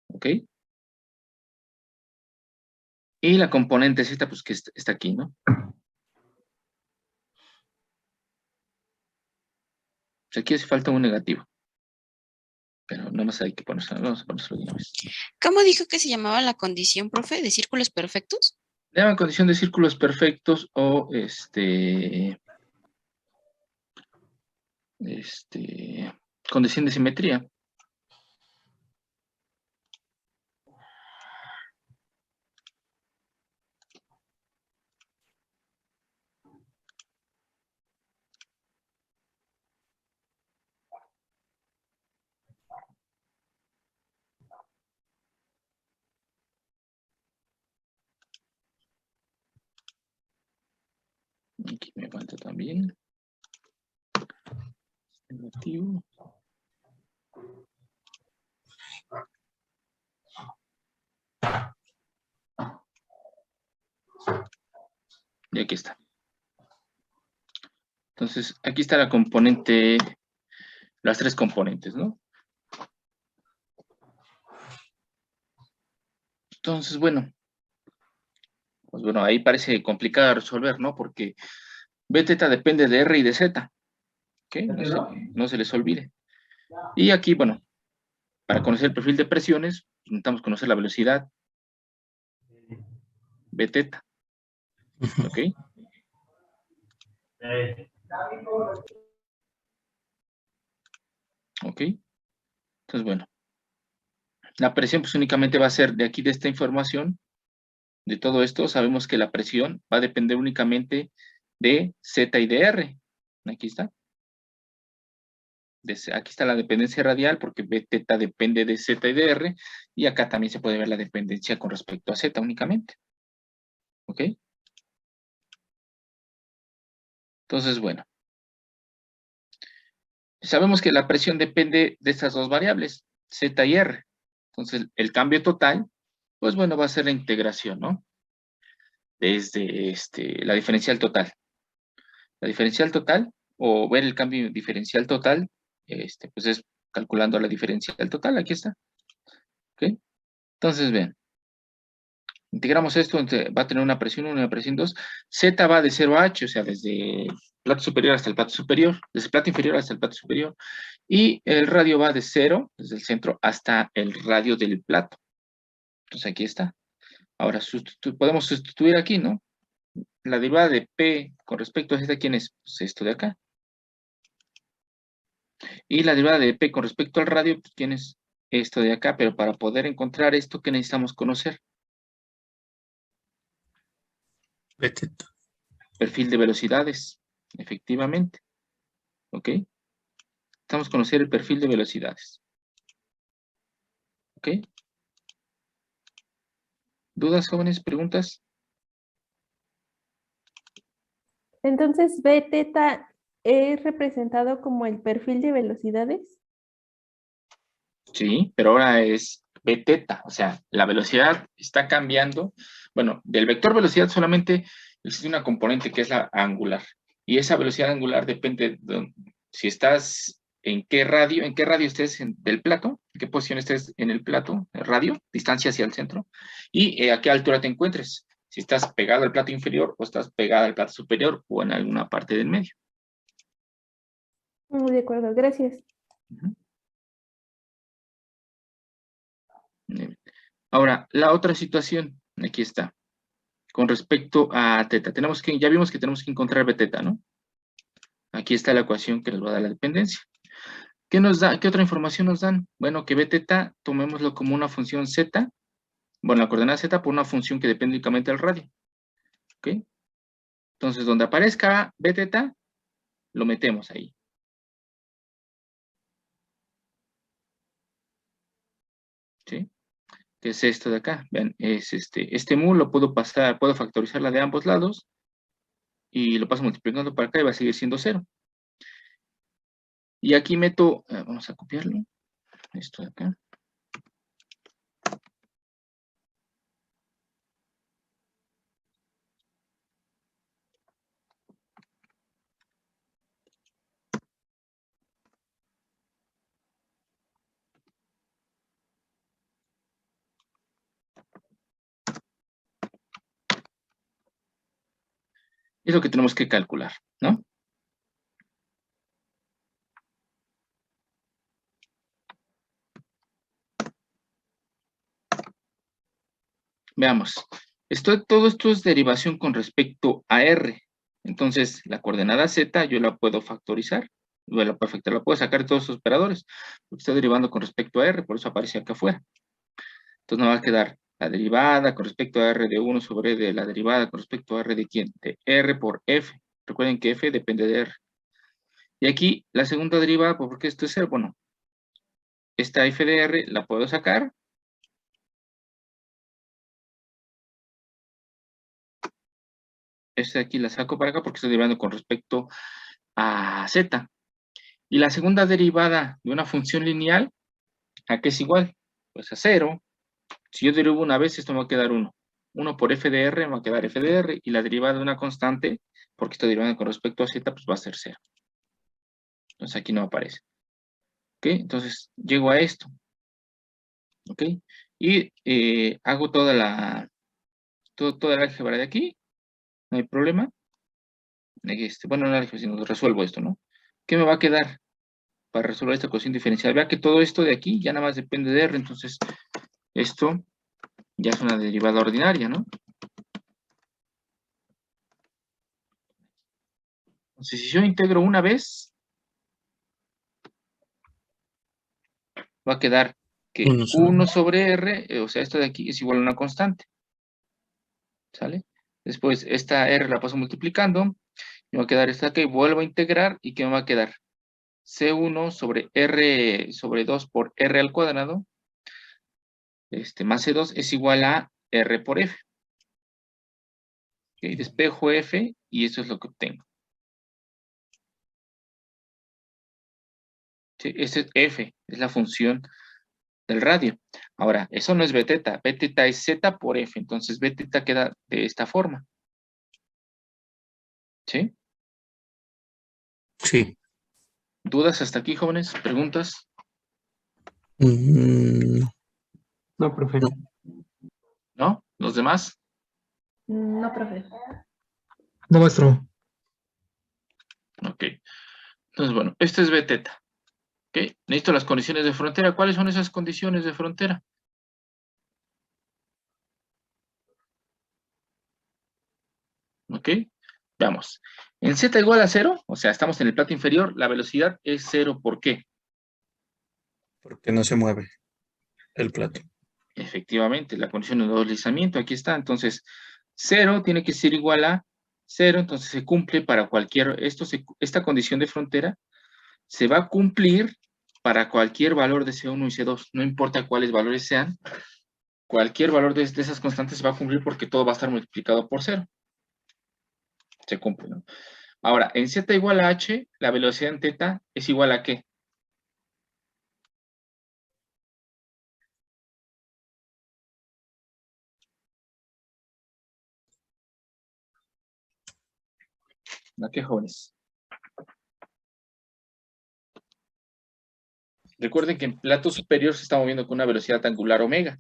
¿Ok? Y la componente z, pues que está aquí, ¿no? Pues aquí hace falta un negativo. Pero no más hay que ponérselo, vamos a ponérselo de una vez. ¿Cómo dijo que se llamaba la condición, profe, de círculos perfectos? Le llaman condición de círculos perfectos o condición de simetría. Aquí me falta también. Negativo. Y aquí está. Entonces, aquí está la componente, las tres componentes, ¿no? Entonces, bueno. Pues bueno, ahí parece complicado de resolver, ¿no? Porque B teta depende de R y de Z. ¿Ok? No se les olvide. Y aquí, bueno, para conocer el perfil de presiones, necesitamos conocer la velocidad B teta. ¿Ok? ¿Ok? Entonces, bueno. La presión pues únicamente va a ser de aquí, de esta información, de todo esto, sabemos que la presión va a depender únicamente de Z y de R. Aquí está. Aquí está la dependencia radial porque B teta depende de Z y de R, y acá también se puede ver la dependencia con respecto a Z únicamente. ¿Ok? Entonces, bueno. Sabemos que la presión depende de estas dos variables, Z y R. Entonces, el cambio total, pues bueno, va a ser la integración, ¿no? Desde la diferencial total. La diferencial total, o ver el cambio diferencial total, pues es calculando la diferencial total, aquí está. ¿Ok? Entonces, vean. Integramos esto, va a tener una presión 1 y una presión 2. Z va de 0 a H, o sea, desde el plato superior hasta el plato superior, desde el plato inferior hasta el plato superior. Y el radio va de 0, desde el centro, hasta el radio del plato. Entonces aquí está. Ahora, podemos sustituir aquí, ¿no? La derivada de P con respecto a Z, ¿quién es? Pues esto de acá. Y la derivada de P con respecto al radio, pues, ¿quién es? Esto de acá. Pero para poder encontrar esto, ¿qué necesitamos conocer? B teta. Perfil de velocidades, efectivamente. ¿Ok? Necesitamos conocer el perfil de velocidades. ¿Ok? ¿Dudas, jóvenes? ¿Preguntas? Entonces, B teta es representado como el perfil de velocidades. Sí, pero ahora es B teta, o sea, la velocidad está cambiando. Bueno, del vector velocidad solamente existe una componente que es la angular. Y esa velocidad angular depende de si estás en qué radio estés del plato, en qué posición estés en el plato, el radio, distancia hacia el centro, y a qué altura te encuentres. Si estás pegado al plato inferior o estás pegado al plato superior o en alguna parte del medio. De acuerdo, gracias. Ujú. Ahora, la otra situación, aquí está, con respecto a teta. Ya vimos que tenemos que encontrar B teta, ¿no? Aquí está la ecuación que nos va a dar la dependencia. ¿Qué nos da? ¿Qué otra información nos dan? Bueno, que B teta, tomémoslo como una función z, bueno, la coordenada z por una función que depende únicamente del radio. ¿Ok? Entonces, donde aparezca B teta, lo metemos ahí. ¿Sí? ¿Qué es esto de acá? Vean, es este mu lo puedo pasar, puedo factorizarla de ambos lados y lo paso multiplicando para acá y va a seguir siendo 0. Y aquí meto, vamos a copiarlo, esto de acá. Es lo que tenemos que calcular, ¿no? Veamos. Todo esto es derivación con respecto a R. Entonces, la coordenada Z yo la puedo factorizar. Bueno, perfecto, la puedo sacar de todos los operadores. Porque está derivando con respecto a R, por eso aparece acá afuera. Entonces nos va a quedar la derivada con respecto a R de 1 sobre de la derivada con respecto a R de ¿quién? De R por F. Recuerden que F depende de R. Y aquí la segunda derivada, pues, ¿por qué esto es R? Bueno, esta F de R la puedo sacar. Esta de aquí la saco para acá porque estoy derivando con respecto a Z. Y la segunda derivada de una función lineal, ¿a qué es igual? Pues a 0. Si yo derivo una vez, esto me va a quedar 1. 1 por f de r me va a quedar f de r, y la derivada de una constante, porque estoy derivando con respecto a z, pues va a ser 0. Entonces aquí no aparece. ¿Ok? Entonces llego a esto. ¿Ok? Y hago toda la álgebra de aquí. No hay problema. Bueno, no álgebra, sino resuelvo esto, ¿no? ¿Qué me va a quedar para resolver esta ecuación diferencial? Vea que todo esto de aquí ya nada más depende de r, entonces esto ya es una derivada ordinaria, ¿no? Entonces, si yo integro una vez, va a quedar que 1 sobre r, o sea, esto de aquí es igual a una constante. ¿Sale? Después, esta r la paso multiplicando, me va a quedar esta que vuelvo a integrar, y ¿qué me va a quedar? C1 sobre r sobre 2 por r al cuadrado, más C2 es igual a r por f. ¿Ok? Despejo f, y eso es lo que obtengo. ¿Sí? Este es f, es la función del radio. Ahora, eso no es beteta. Beteta es z por f. Entonces, beteta queda de esta forma. ¿Sí? Sí. ¿Dudas hasta aquí, jóvenes? ¿Preguntas? No, profe. no. ¿No? ¿Los demás? No, profe. No, maestro. Ok. Entonces, bueno, esto es beteta. ¿Ok? Necesito las condiciones de frontera. ¿Cuáles son esas condiciones de frontera? ¿Ok? Veamos. En z igual a 0, o sea, estamos en el plato inferior, la velocidad es 0. ¿Por qué? Porque no se mueve el plato. Efectivamente, la condición de deslizamiento, aquí está. Entonces, 0 tiene que ser igual a 0, entonces se cumple para cualquier, esta condición de frontera se va a cumplir para cualquier valor de C1 y C2, no importa cuáles valores sean, cualquier valor de esas constantes se va a cumplir porque todo va a estar multiplicado por 0. Se cumple, ¿no? Ahora, en z igual a h, la velocidad en θ es igual a ¿qué? ¿A qué, jóvenes? Recuerden que en plato superior se está moviendo con una velocidad angular omega.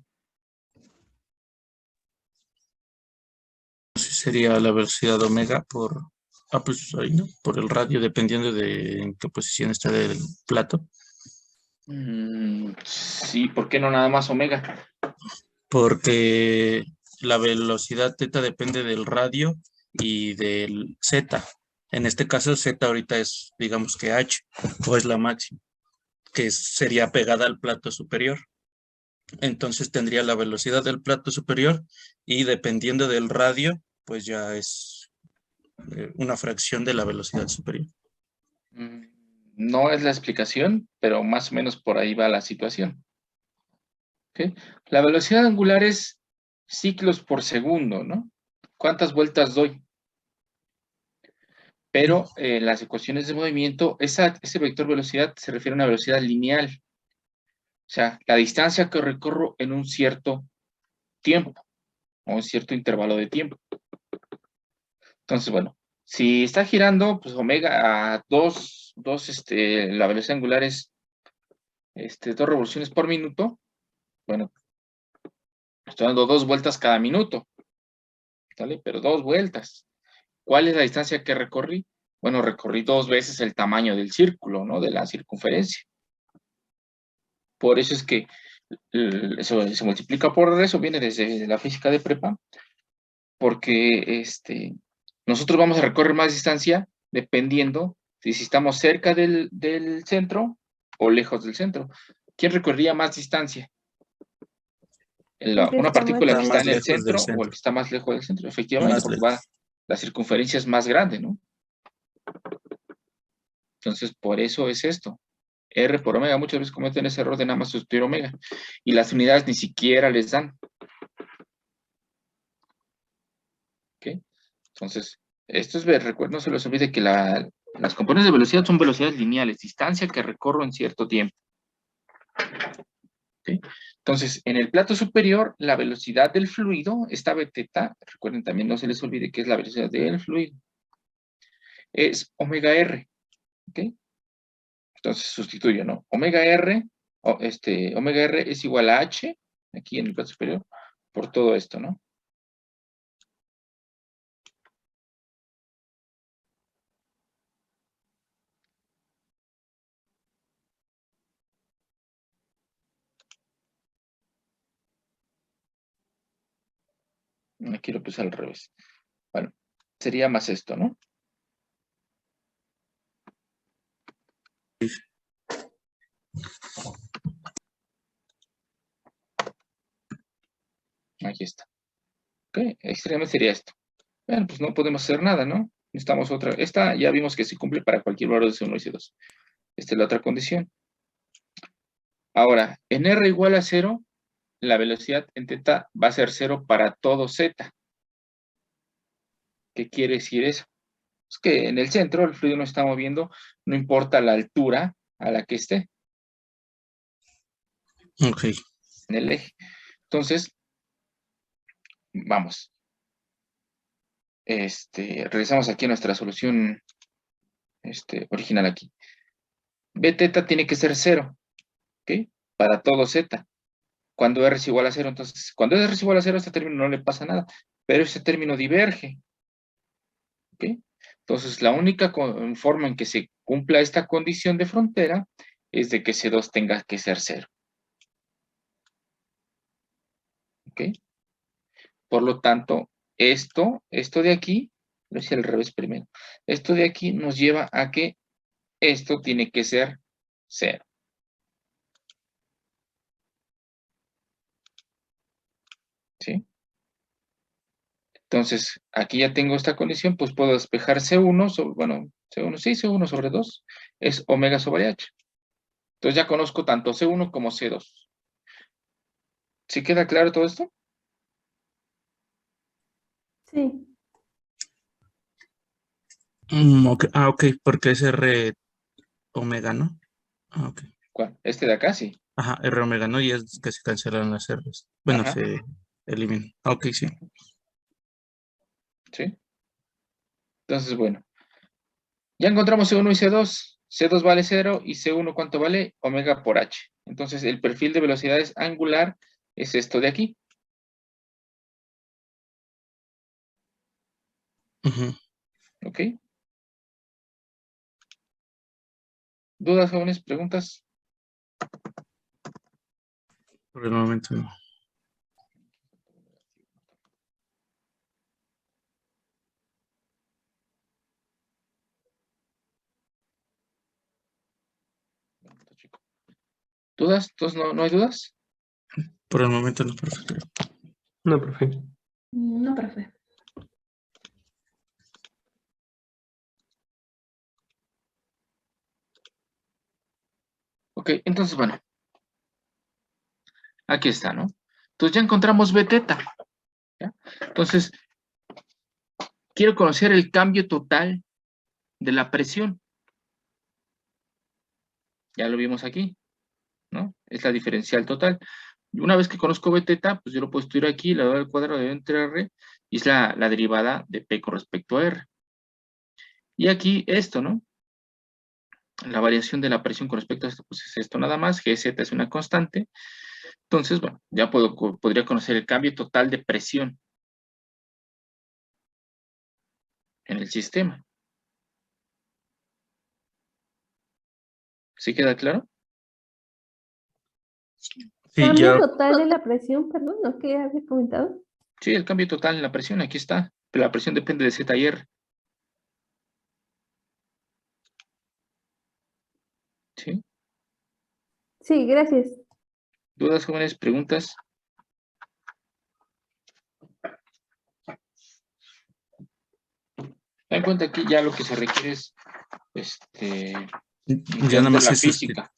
Entonces sería la velocidad omega por, pues ahí, ¿no? Por el radio, dependiendo de en qué posición está el plato. Sí, ¿por qué no nada más omega? Porque la velocidad θ depende del radio y del z. En este caso, z ahorita es, digamos que h, o es la máxima, que sería pegada al plato superior. Entonces tendría la velocidad del plato superior, y dependiendo del radio, pues ya es una fracción de la velocidad superior. No es la explicación, pero más o menos por ahí va la situación. ¿Okay? La velocidad angular es ciclos por segundo, ¿no? ¿Cuántas vueltas doy? Pero las ecuaciones de movimiento, ese vector velocidad se refiere a una velocidad lineal. O sea, la distancia que recorro en un cierto tiempo, o un cierto intervalo de tiempo. Entonces, bueno, si está girando, pues omega a la velocidad angular es 2 revoluciones por minuto. Bueno, estoy dando 2 vueltas cada minuto, ¿vale? Pero 2 vueltas. ¿Cuál es la distancia que recorrí? Bueno, recorrí 2 veces el tamaño del círculo, ¿no? De la circunferencia. Por eso es que eso se multiplica por eso, viene desde la física de prepa, porque nosotros vamos a recorrer más distancia dependiendo de si estamos cerca del centro o lejos del centro. ¿Quién recorrería más distancia? El que ¿Una está más partícula que Está está más en el lejos del centro o el centro. que está más lejos del centro? Efectivamente, Más porque lejos. la circunferencia es más grande, ¿no? Entonces, por eso es esto. R por omega, muchas veces cometen ese error de nada más sustituir omega. Y las unidades ni siquiera les dan. ¿Ok? Entonces, esto es ver, no se les olvide que las componentes de velocidad son velocidades lineales, distancia que recorro en cierto tiempo. ¿Ok? Entonces, en el plato superior, la velocidad del fluido, esta b teta, recuerden también, no se les olvide que es la velocidad del fluido, es omega r. ¿Ok? Entonces, sustituyo, ¿no? Omega r es igual a h, aquí en el plato superior, por todo esto, ¿no? Aquí lo puse al revés. Bueno, sería más esto, ¿no? Aquí está. Ok, extremadamente sería esto. Bueno, pues no podemos hacer nada, ¿no? Necesitamos otra. Esta ya vimos que se cumple para cualquier valor de C1 y C2. Esta es la otra condición. Ahora, en R igual a 0, la velocidad en teta va a ser 0 para todo Z. ¿Qué quiere decir eso? Es que en el centro el fluido no está moviendo, no importa la altura a la que esté Ok. en el eje. Entonces, vamos. Regresamos aquí a nuestra solución original aquí. B teta tiene que ser 0, ¿ok? Para todo Z. Cuando R es igual a 0, entonces, cuando R es igual a 0, este término no le pasa nada, pero este término diverge, ¿ok? Entonces, la única forma en que se cumpla esta condición de frontera es de que C2 tenga que ser 0, ¿ok? Por lo tanto, esto de aquí, lo hice al revés primero, esto de aquí nos lleva a que esto tiene que ser 0. ¿Sí? Entonces, aquí ya tengo esta condición, pues puedo despejar C1 sobre, bueno, C1 sobre 2 es omega sobre H. Entonces ya conozco tanto C1 como C2. ¿Sí queda claro todo esto? Sí. Ok. Ah, ok, porque es R omega, ¿no? Ah, ok. ¿Cuál? Este de acá, sí. Ajá, R omega, ¿no? Y es que se cancelan las R's. Bueno, Ajá, se eliminan. Ok, sí. ¿sí? Entonces, bueno. Ya encontramos C1 y C2. C2 vale 0 y C1, ¿cuánto vale? Omega por H. Entonces, el perfil de velocidades angular es esto de aquí. Ujú. ¿Ok? ¿Dudas, jóvenes? ¿Preguntas? Por el momento no. ¿Dudas? ¿Entonces no hay dudas? Por el momento no, profe. No, profe. No, profe. Ok, entonces, bueno. Aquí está, ¿no? Entonces ya encontramos B teta. ¿Ya? Entonces, quiero conocer el cambio total de la presión. Ya lo vimos aquí, ¿no? Es la diferencial total. Y una vez que conozco B teta, pues yo lo puedo estudiar aquí, la del cuadrado de entre R, y es la derivada de P con respecto a R. Y aquí esto, ¿no? La variación de la presión con respecto a esto, pues es esto nada más, Gz es una constante. Entonces, bueno, ya podría conocer el cambio total de presión en el sistema. ¿Sí queda claro? Sí, Cambio ya, total de la presión, perdón, ¿no? ¿Qué había comentado? Sí, el cambio total en la presión, aquí está. Pero la presión depende de Z y R. ¿Sí? Sí, gracias. ¿Dudas, jóvenes? ¿Preguntas? Ten en cuenta aquí ya lo que se requiere es ya nada entender más la es física,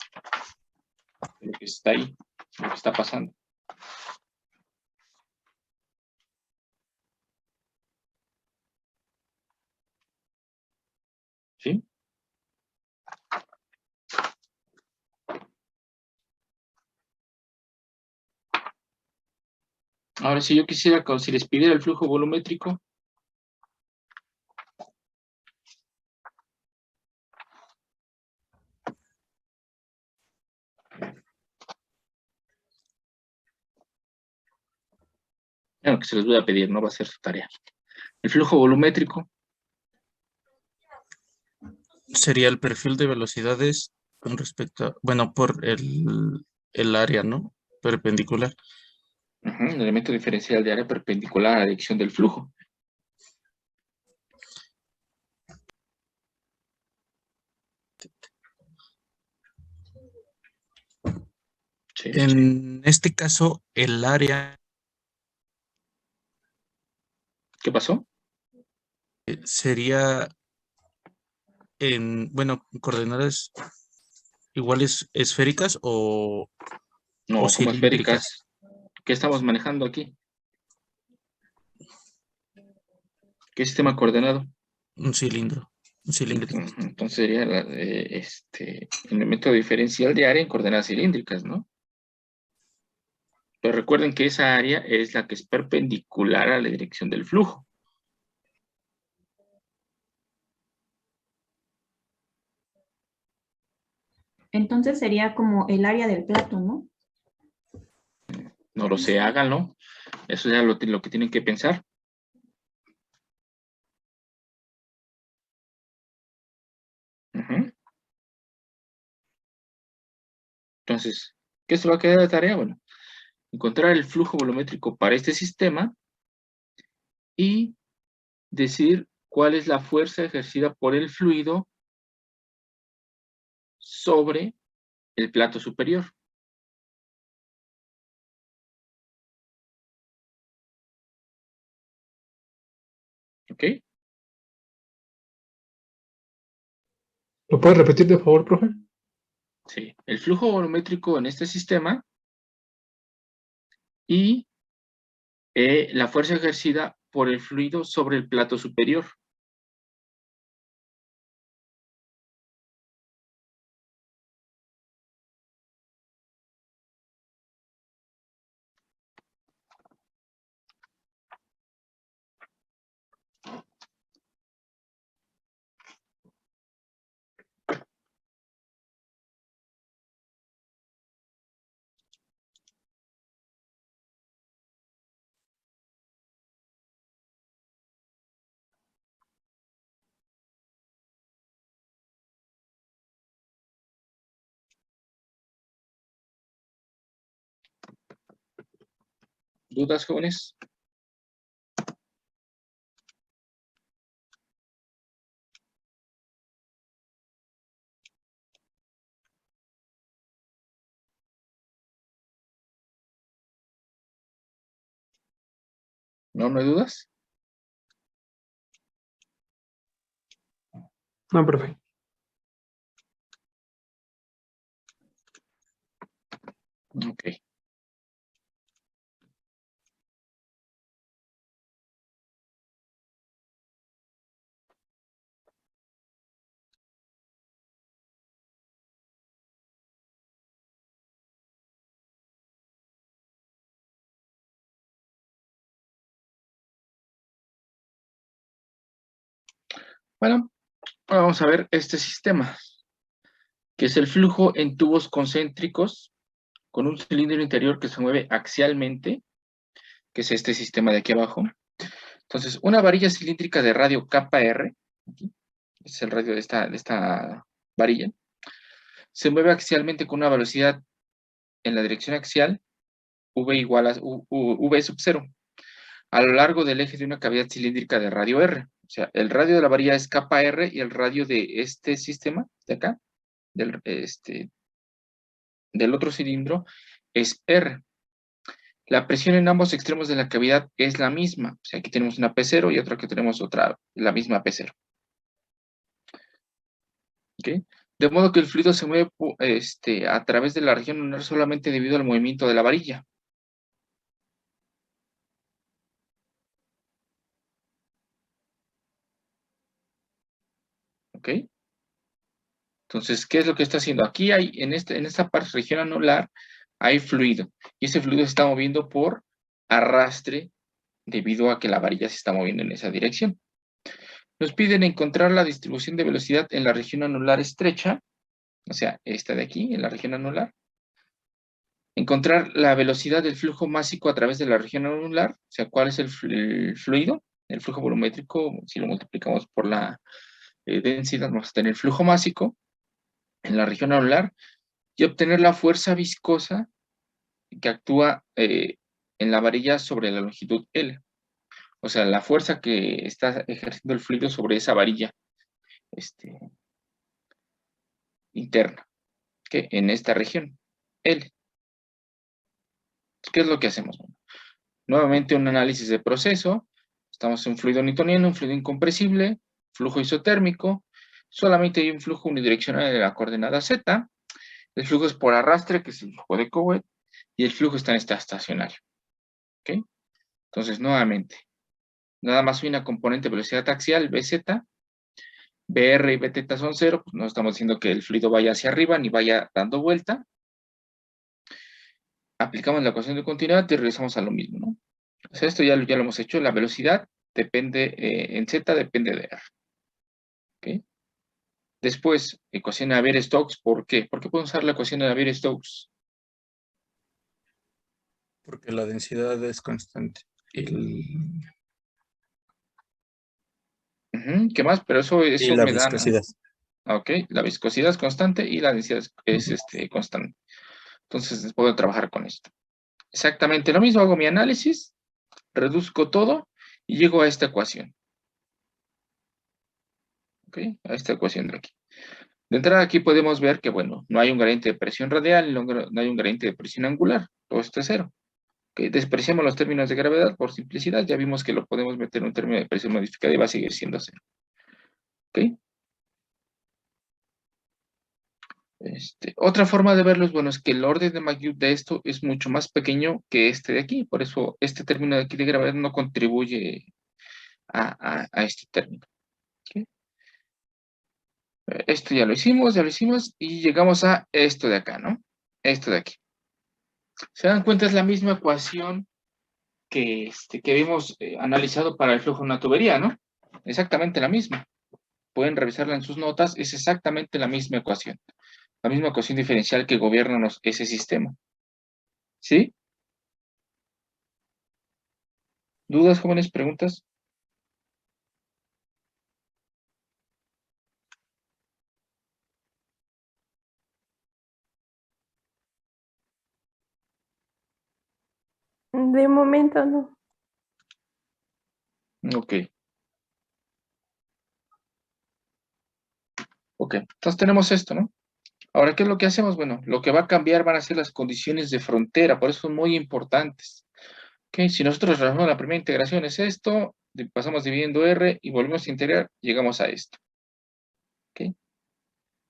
lo que está ahí, lo que está pasando. ¿Sí? Ahora, si yo quisiera, si les pidiera el flujo volumétrico, bueno, que se les voy a pedir, no va a ser su tarea. El flujo volumétrico, sería el perfil de velocidades con respecto a, bueno, por el área, ¿no? Perpendicular. el elemento diferencial de área perpendicular a la dirección del flujo. Sí. En este caso, el área ¿Qué pasó? sería en, bueno, coordenadas iguales esféricas o No, como cilíndricas. esféricas. ¿Qué estamos manejando aquí? ¿Qué sistema coordenado? Un cilindro, un cilíndrico. Entonces sería el elemento diferencial de área en coordenadas cilíndricas, ¿no? Pero recuerden que esa área es la que es perpendicular a la dirección del flujo. Entonces sería como el área del plato, ¿no? No lo sé, háganlo. Eso ya lo que tienen que pensar. Ujú. Entonces, ¿qué se va a quedar de tarea? Bueno, encontrar el flujo volumétrico para este sistema y decir cuál es la fuerza ejercida por el fluido sobre el plato superior. ¿Ok? ¿Lo puedes repetir, de favor, profe? Sí. El flujo volumétrico en este sistema y la fuerza ejercida por el fluido sobre el plato superior. ¿Dudas, jóvenes? ¿No, no hay dudas? No, profe. Ok. Bueno, ahora vamos a ver este sistema, que es el flujo en tubos concéntricos con un cilindro interior que se mueve axialmente, que es este sistema de aquí abajo. Entonces, una varilla cilíndrica de radio kappa R, aquí, es el radio de esta varilla, se mueve axialmente con una velocidad en la dirección axial, V igual a V sub 0, a lo largo del eje de una cavidad cilíndrica de radio R. O sea, el radio de la varilla es kappa R y el radio de este sistema, de acá, del otro cilindro, es R. La presión en ambos extremos de la cavidad es la misma. O sea, aquí tenemos una P0 y otra que tenemos la misma P0. ¿Okay? De modo que el fluido se mueve a través de la región lunar solamente debido al movimiento de la varilla. ¿Ok? Entonces, ¿qué es lo que está haciendo? Aquí hay, en esta parte, región anular, hay fluido. Y ese fluido se está moviendo por arrastre debido a que la varilla se está moviendo en esa dirección. Nos piden encontrar la distribución de velocidad en la región anular estrecha, o sea, esta de aquí, en la región anular. Encontrar la velocidad del flujo másico a través de la región anular, o sea, cuál es el fluido, el flujo volumétrico, si lo multiplicamos por la densidad, vamos a tener el flujo másico en la región anular, y obtener la fuerza viscosa que actúa en la varilla sobre la longitud L. O sea, la fuerza que está ejerciendo el fluido sobre esa varilla interna, que en esta región L. ¿Qué es lo que hacemos? Bueno, nuevamente un análisis de proceso. Estamos en un fluido newtoniano, un fluido incompresible, flujo isotérmico. Solamente hay un flujo unidireccional de la coordenada Z. El flujo es por arrastre, que es el flujo de Couette, y el flujo está en esta estacionario. ¿Ok? Entonces, nuevamente, nada más hay una componente de velocidad axial, Bz, Br y Bθ son 0, pues no estamos diciendo que el fluido vaya hacia arriba ni vaya dando vuelta. Aplicamos la ecuación de continuidad y regresamos a lo mismo, ¿no? O sea, esto ya lo hemos hecho. La velocidad depende, en Z depende de R. ¿Ok? Después, ecuación de Navier-Stokes. ¿Por qué? ¿Por qué podemos usar la ecuación de Navier-Stokes? Porque la densidad es constante. ¿Qué más? Pero eso Y la me da, ¿no? viscosidad. Ok, la viscosidad es constante y la densidad es constante. Entonces, puedo trabajar con esto. Exactamente lo mismo, hago mi análisis, reduzco todo y llego a esta ecuación. ¿Ok? A esta ecuación de aquí. De entrada aquí podemos ver que, bueno, no hay un gradiente de presión radial, no hay un gradiente de presión angular, todo esto es 0. ¿Ok? Despreciamos los términos de gravedad por simplicidad, ya vimos que lo podemos meter en un término de presión modificada y va a seguir siendo 0. ¿Ok? Otra forma de verlo es, bueno, es que el orden de magnitud de esto es mucho más pequeño que este de aquí, por eso este término de aquí de gravedad no contribuye a este término. ¿Okay? Esto ya lo hicimos y llegamos a esto de acá, ¿no? Esto de aquí. Se dan cuenta, es la misma ecuación que vimos analizado para el flujo en una tubería, ¿no? Exactamente la misma. Pueden revisarla en sus notas, es exactamente la misma ecuación. La misma ecuación diferencial que gobierna ese sistema. ¿Sí? ¿Dudas, jóvenes? ¿Preguntas? De momento no. Ok. Ok, entonces tenemos esto, ¿no? Ahora, ¿qué es lo que hacemos? Bueno, lo que va a cambiar van a ser las condiciones de frontera, por eso son muy importantes. Ok, si nosotros realizamos la primera integración es esto, pasamos dividiendo R y volvemos a integrar, llegamos a esto. Ok.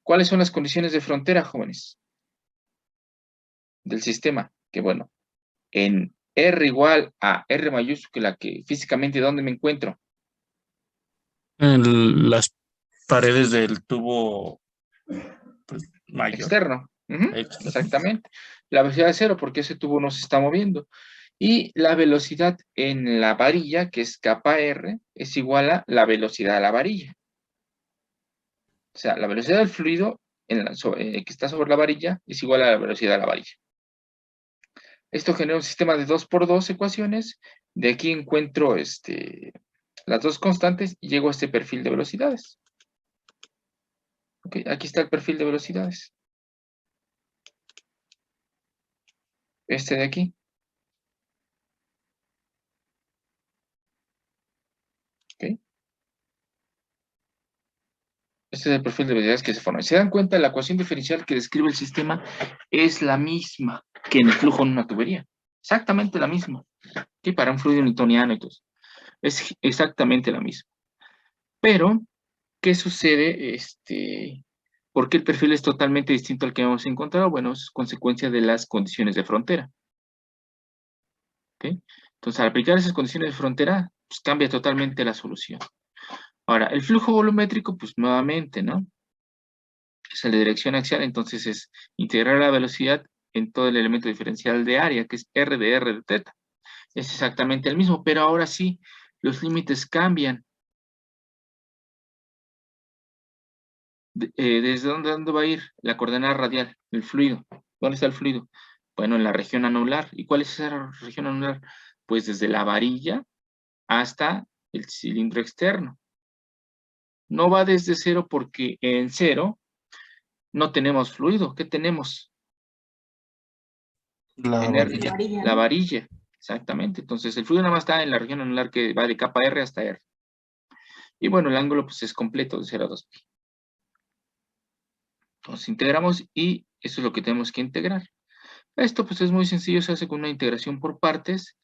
¿Cuáles son las condiciones de frontera, jóvenes? Del sistema, que bueno, en R igual a R mayúscula, que físicamente, ¿dónde me encuentro? En las paredes del tubo pues, mayor. Externo. Externo. Exactamente. La velocidad es 0 porque ese tubo no se está moviendo. Y la velocidad en la varilla, que es kappa R, es igual a la velocidad de la varilla. O sea, la velocidad del fluido que está sobre la varilla es igual a la velocidad de la varilla. Esto genera un sistema de 2x2 ecuaciones. De aquí encuentro las dos constantes y llego a este perfil de velocidades. Okay, aquí está el perfil de velocidades. Este de aquí. Okay. Este es el perfil de velocidades que se forma. Si se dan cuenta, la ecuación diferencial que describe el sistema es la misma que en el flujo en una tubería. Exactamente la misma. ¿Okay? Para un fluido newtoniano y todo. Es exactamente la misma. Pero, ¿qué sucede? ¿Por qué el perfil es totalmente distinto al que hemos encontrado? Bueno, es consecuencia de las condiciones de frontera. ¿Okay? Entonces, al aplicar esas condiciones de frontera, pues cambia totalmente la solución. Ahora, el flujo volumétrico, pues nuevamente, ¿no? Es el de dirección axial, entonces es integrar la velocidad en todo el elemento diferencial de área, que es R de teta. Es exactamente el mismo, pero ahora sí, los límites cambian. ¿Desde dónde va a ir la coordenada radial? El fluido. ¿Dónde está el fluido? Bueno, en la región anular. ¿Y cuál es esa región anular? Pues desde la varilla hasta el cilindro externo. No va desde cero porque en cero no tenemos fluido. ¿Qué tenemos? La Energía. varilla, La ¿no? varilla. Exactamente. Entonces el fluido nada más está en la región anular que va de capa R hasta R. Y bueno, el ángulo pues es completo de 0 a 2pi. Entonces integramos y eso es lo que tenemos que integrar. Esto pues es muy sencillo, se hace con una integración por partes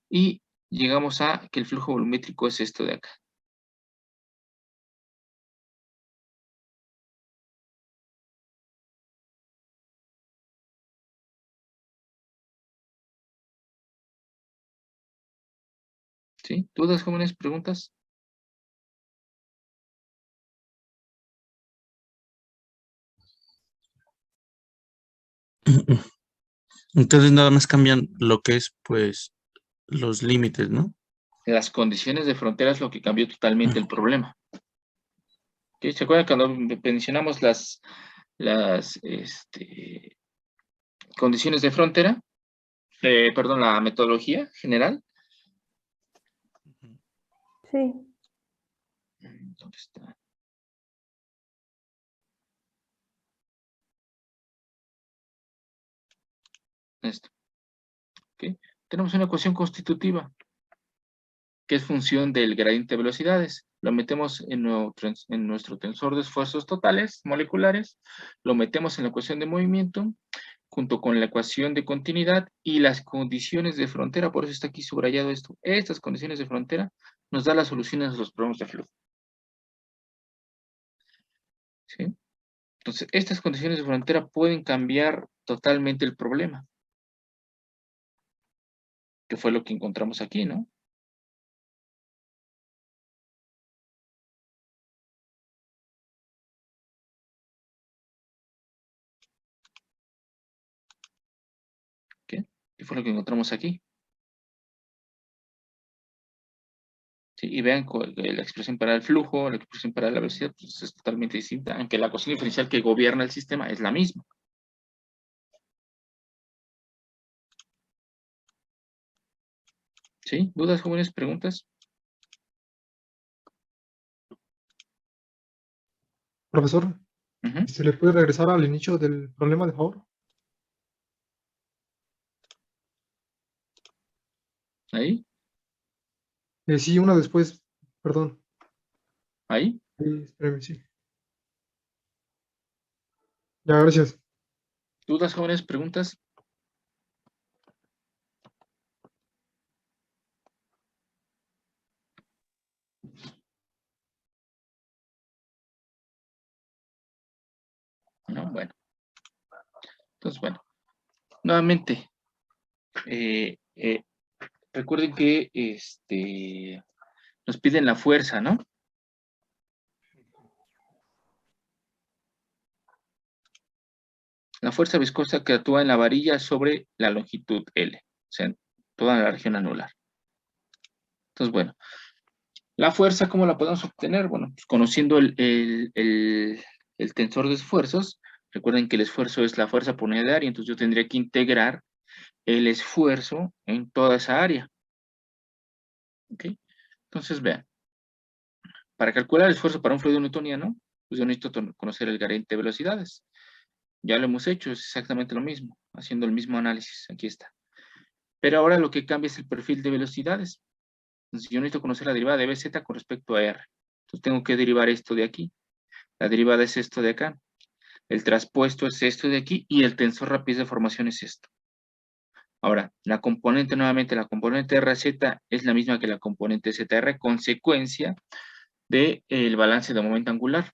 y llegamos a que el flujo volumétrico es esto de acá. ¿Sí? ¿Dudas, jóvenes? ¿Preguntas? Entonces nada más cambian lo que es, pues, los límites, ¿no? Las condiciones de frontera es lo que cambió totalmente el problema. ¿Ok? ¿Se acuerdan cuando mencionamos las condiciones de frontera? Perdón, la metodología general. Sí. ¿Dónde está? Esto. ¿Ok? Tenemos una ecuación constitutiva que es función del gradiente de velocidades. Lo metemos en nuestro tensor de esfuerzos totales moleculares, lo metemos en la ecuación de movimiento, junto con la ecuación de continuidad y las condiciones de frontera, por eso está aquí subrayado esto. Estas condiciones de frontera nos dan las soluciones a los problemas de flujo. ¿Sí? Entonces, estas condiciones de frontera pueden cambiar totalmente el problema, que fue lo que encontramos aquí, ¿no? ¿Qué? ¿Qué fue lo que encontramos aquí? ¿Sí? Y vean la expresión para el flujo, la expresión para la velocidad, pues es totalmente distinta, aunque la ecuación diferencial que gobierna el sistema es la misma. ¿Sí? ¿Dudas, jóvenes? ¿Preguntas? Profesor, Ujú. ¿se le puede regresar al inicio del problema, de favor? ¿Ahí? Sí, una después, perdón. ¿Ahí? Sí, espérame, sí. Ya, gracias. ¿Dudas, jóvenes? ¿Preguntas? No, bueno. Entonces, bueno. Nuevamente, eh, eh, recuerden que nos piden la fuerza, ¿no? La fuerza viscosa que actúa en la varilla sobre la longitud L, o sea, en toda la región anular. Entonces, bueno, la fuerza, ¿cómo la podemos obtener? Bueno, pues conociendo el tensor de esfuerzos. Recuerden que el esfuerzo es la fuerza por unidad de área, entonces yo tendría que integrar el esfuerzo en toda esa área. ¿Ok? Entonces, vean, para calcular el esfuerzo para un fluido newtoniano, pues yo necesito conocer el gradiente de velocidades. Ya lo hemos hecho, es exactamente lo mismo, haciendo el mismo análisis, aquí está. Pero ahora lo que cambia es el perfil de velocidades. Entonces yo necesito conocer la derivada de BZ con respecto a R. Entonces tengo que derivar esto de aquí. La derivada es esto de acá. El traspuesto es esto de aquí y el tensor rapiz de formación es esto. Ahora, la componente, nuevamente, la componente RZ es la misma que la componente ZR, consecuencia del balance de momento angular.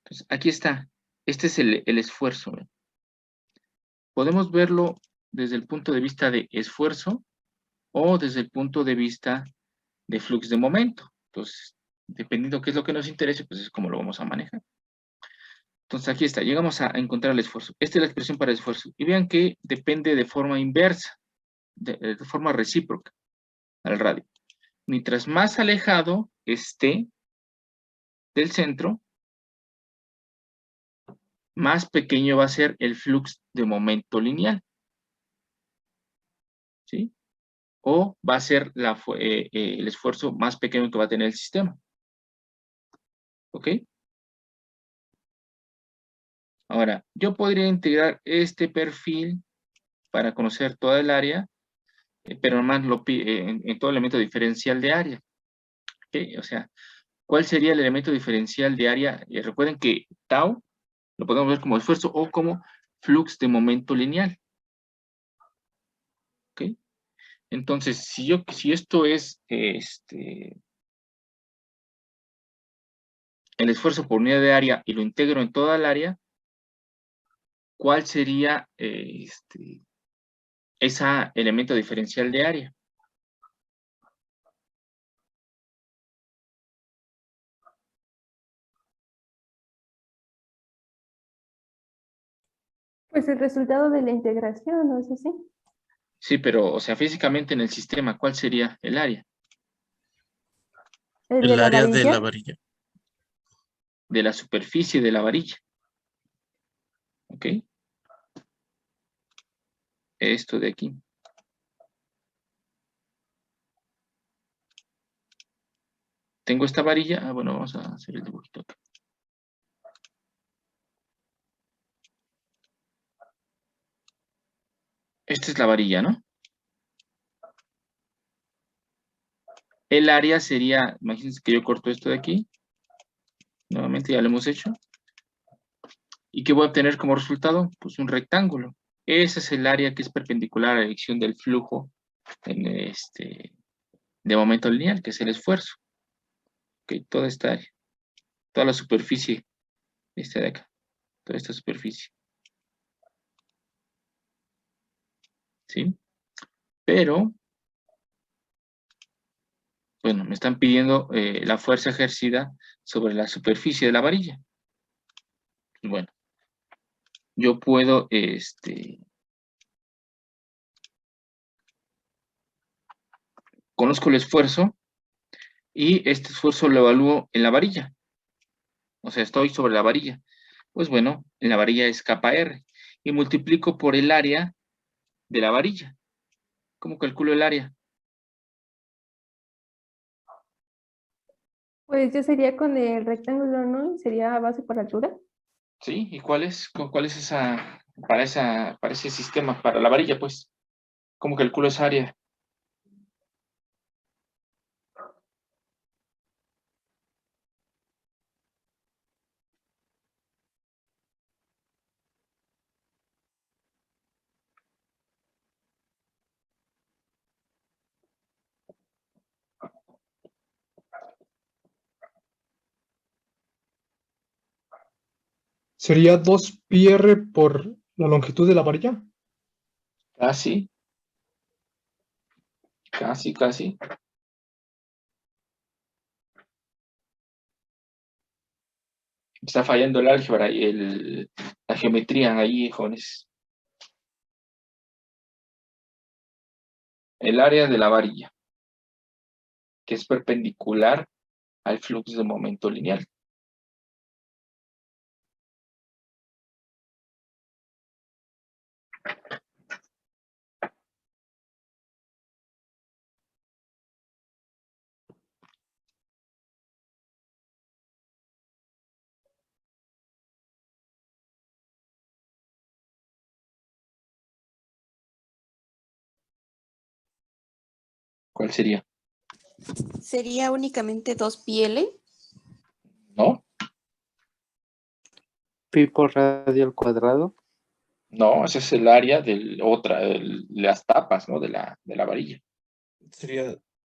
Entonces, aquí está. Este es el esfuerzo. ¿Ven? Podemos verlo desde el punto de vista de esfuerzo o desde el punto de vista de flux de momento. Entonces, dependiendo qué es lo que nos interese, pues es como lo vamos a manejar. Entonces, aquí está. Llegamos a encontrar el esfuerzo. Esta es la expresión para el esfuerzo. Y vean que depende de forma inversa, de forma recíproca al radio. Mientras más alejado esté del centro, más pequeño va a ser el flux de momento lineal. ¿Sí? O va a ser el esfuerzo más pequeño que va a tener el sistema. ¿Ok? Ahora, yo podría integrar este perfil para conocer toda el área, pero además en todo elemento diferencial de área. ¿Ok? O sea, ¿cuál sería el elemento diferencial de área? Recuerden que tau lo podemos ver como esfuerzo o como flux de momento lineal. ¿Ok? Entonces, si esto es el esfuerzo por unidad de área y lo integro en toda el área, ¿cuál sería ese elemento diferencial de área? Pues el resultado de la integración, ¿no es así? Sí, pero, o sea, físicamente en el sistema, ¿cuál sería el área? ¿El de El la área de la varilla? varilla. De la superficie de la varilla. ¿Ok? Esto de aquí. Tengo esta varilla. Ah, bueno, vamos a hacer el dibujito acá. Esta es la varilla, ¿no? El área sería, imagínense que yo corto esto de aquí. Nuevamente ya lo hemos hecho. ¿Y qué voy a obtener como resultado? Pues un rectángulo. Ese es el área que es perpendicular a la dirección del flujo de momento lineal, que es el esfuerzo. Ok, toda esta área. Toda la superficie de acá. Toda esta superficie. ¿Sí? Pero, bueno, me están pidiendo la fuerza ejercida sobre la superficie de la varilla. Bueno, yo puedo, conozco el esfuerzo y este esfuerzo lo evalúo en la varilla. O sea, estoy sobre la varilla. Pues bueno, en la varilla es capa R. Y multiplico por el área de la varilla. ¿Cómo calculo el área? Pues yo sería con el rectángulo, ¿no? Sería base por altura. ¿Sí? ¿Y cuál es para ese sistema, para la varilla, pues? ¿Cómo calculo esa área? Sería 2πr por la longitud de la varilla. Casi, casi, casi. Está fallando el álgebra y la geometría ahí, jóvenes. El área de la varilla, que es perpendicular al flux de momento lineal. ¿Cuál sería? ¿Sería únicamente 2πl? ¿No? Pi por radio al cuadrado. No, ese es el área de las tapas, ¿no? De la varilla. Sería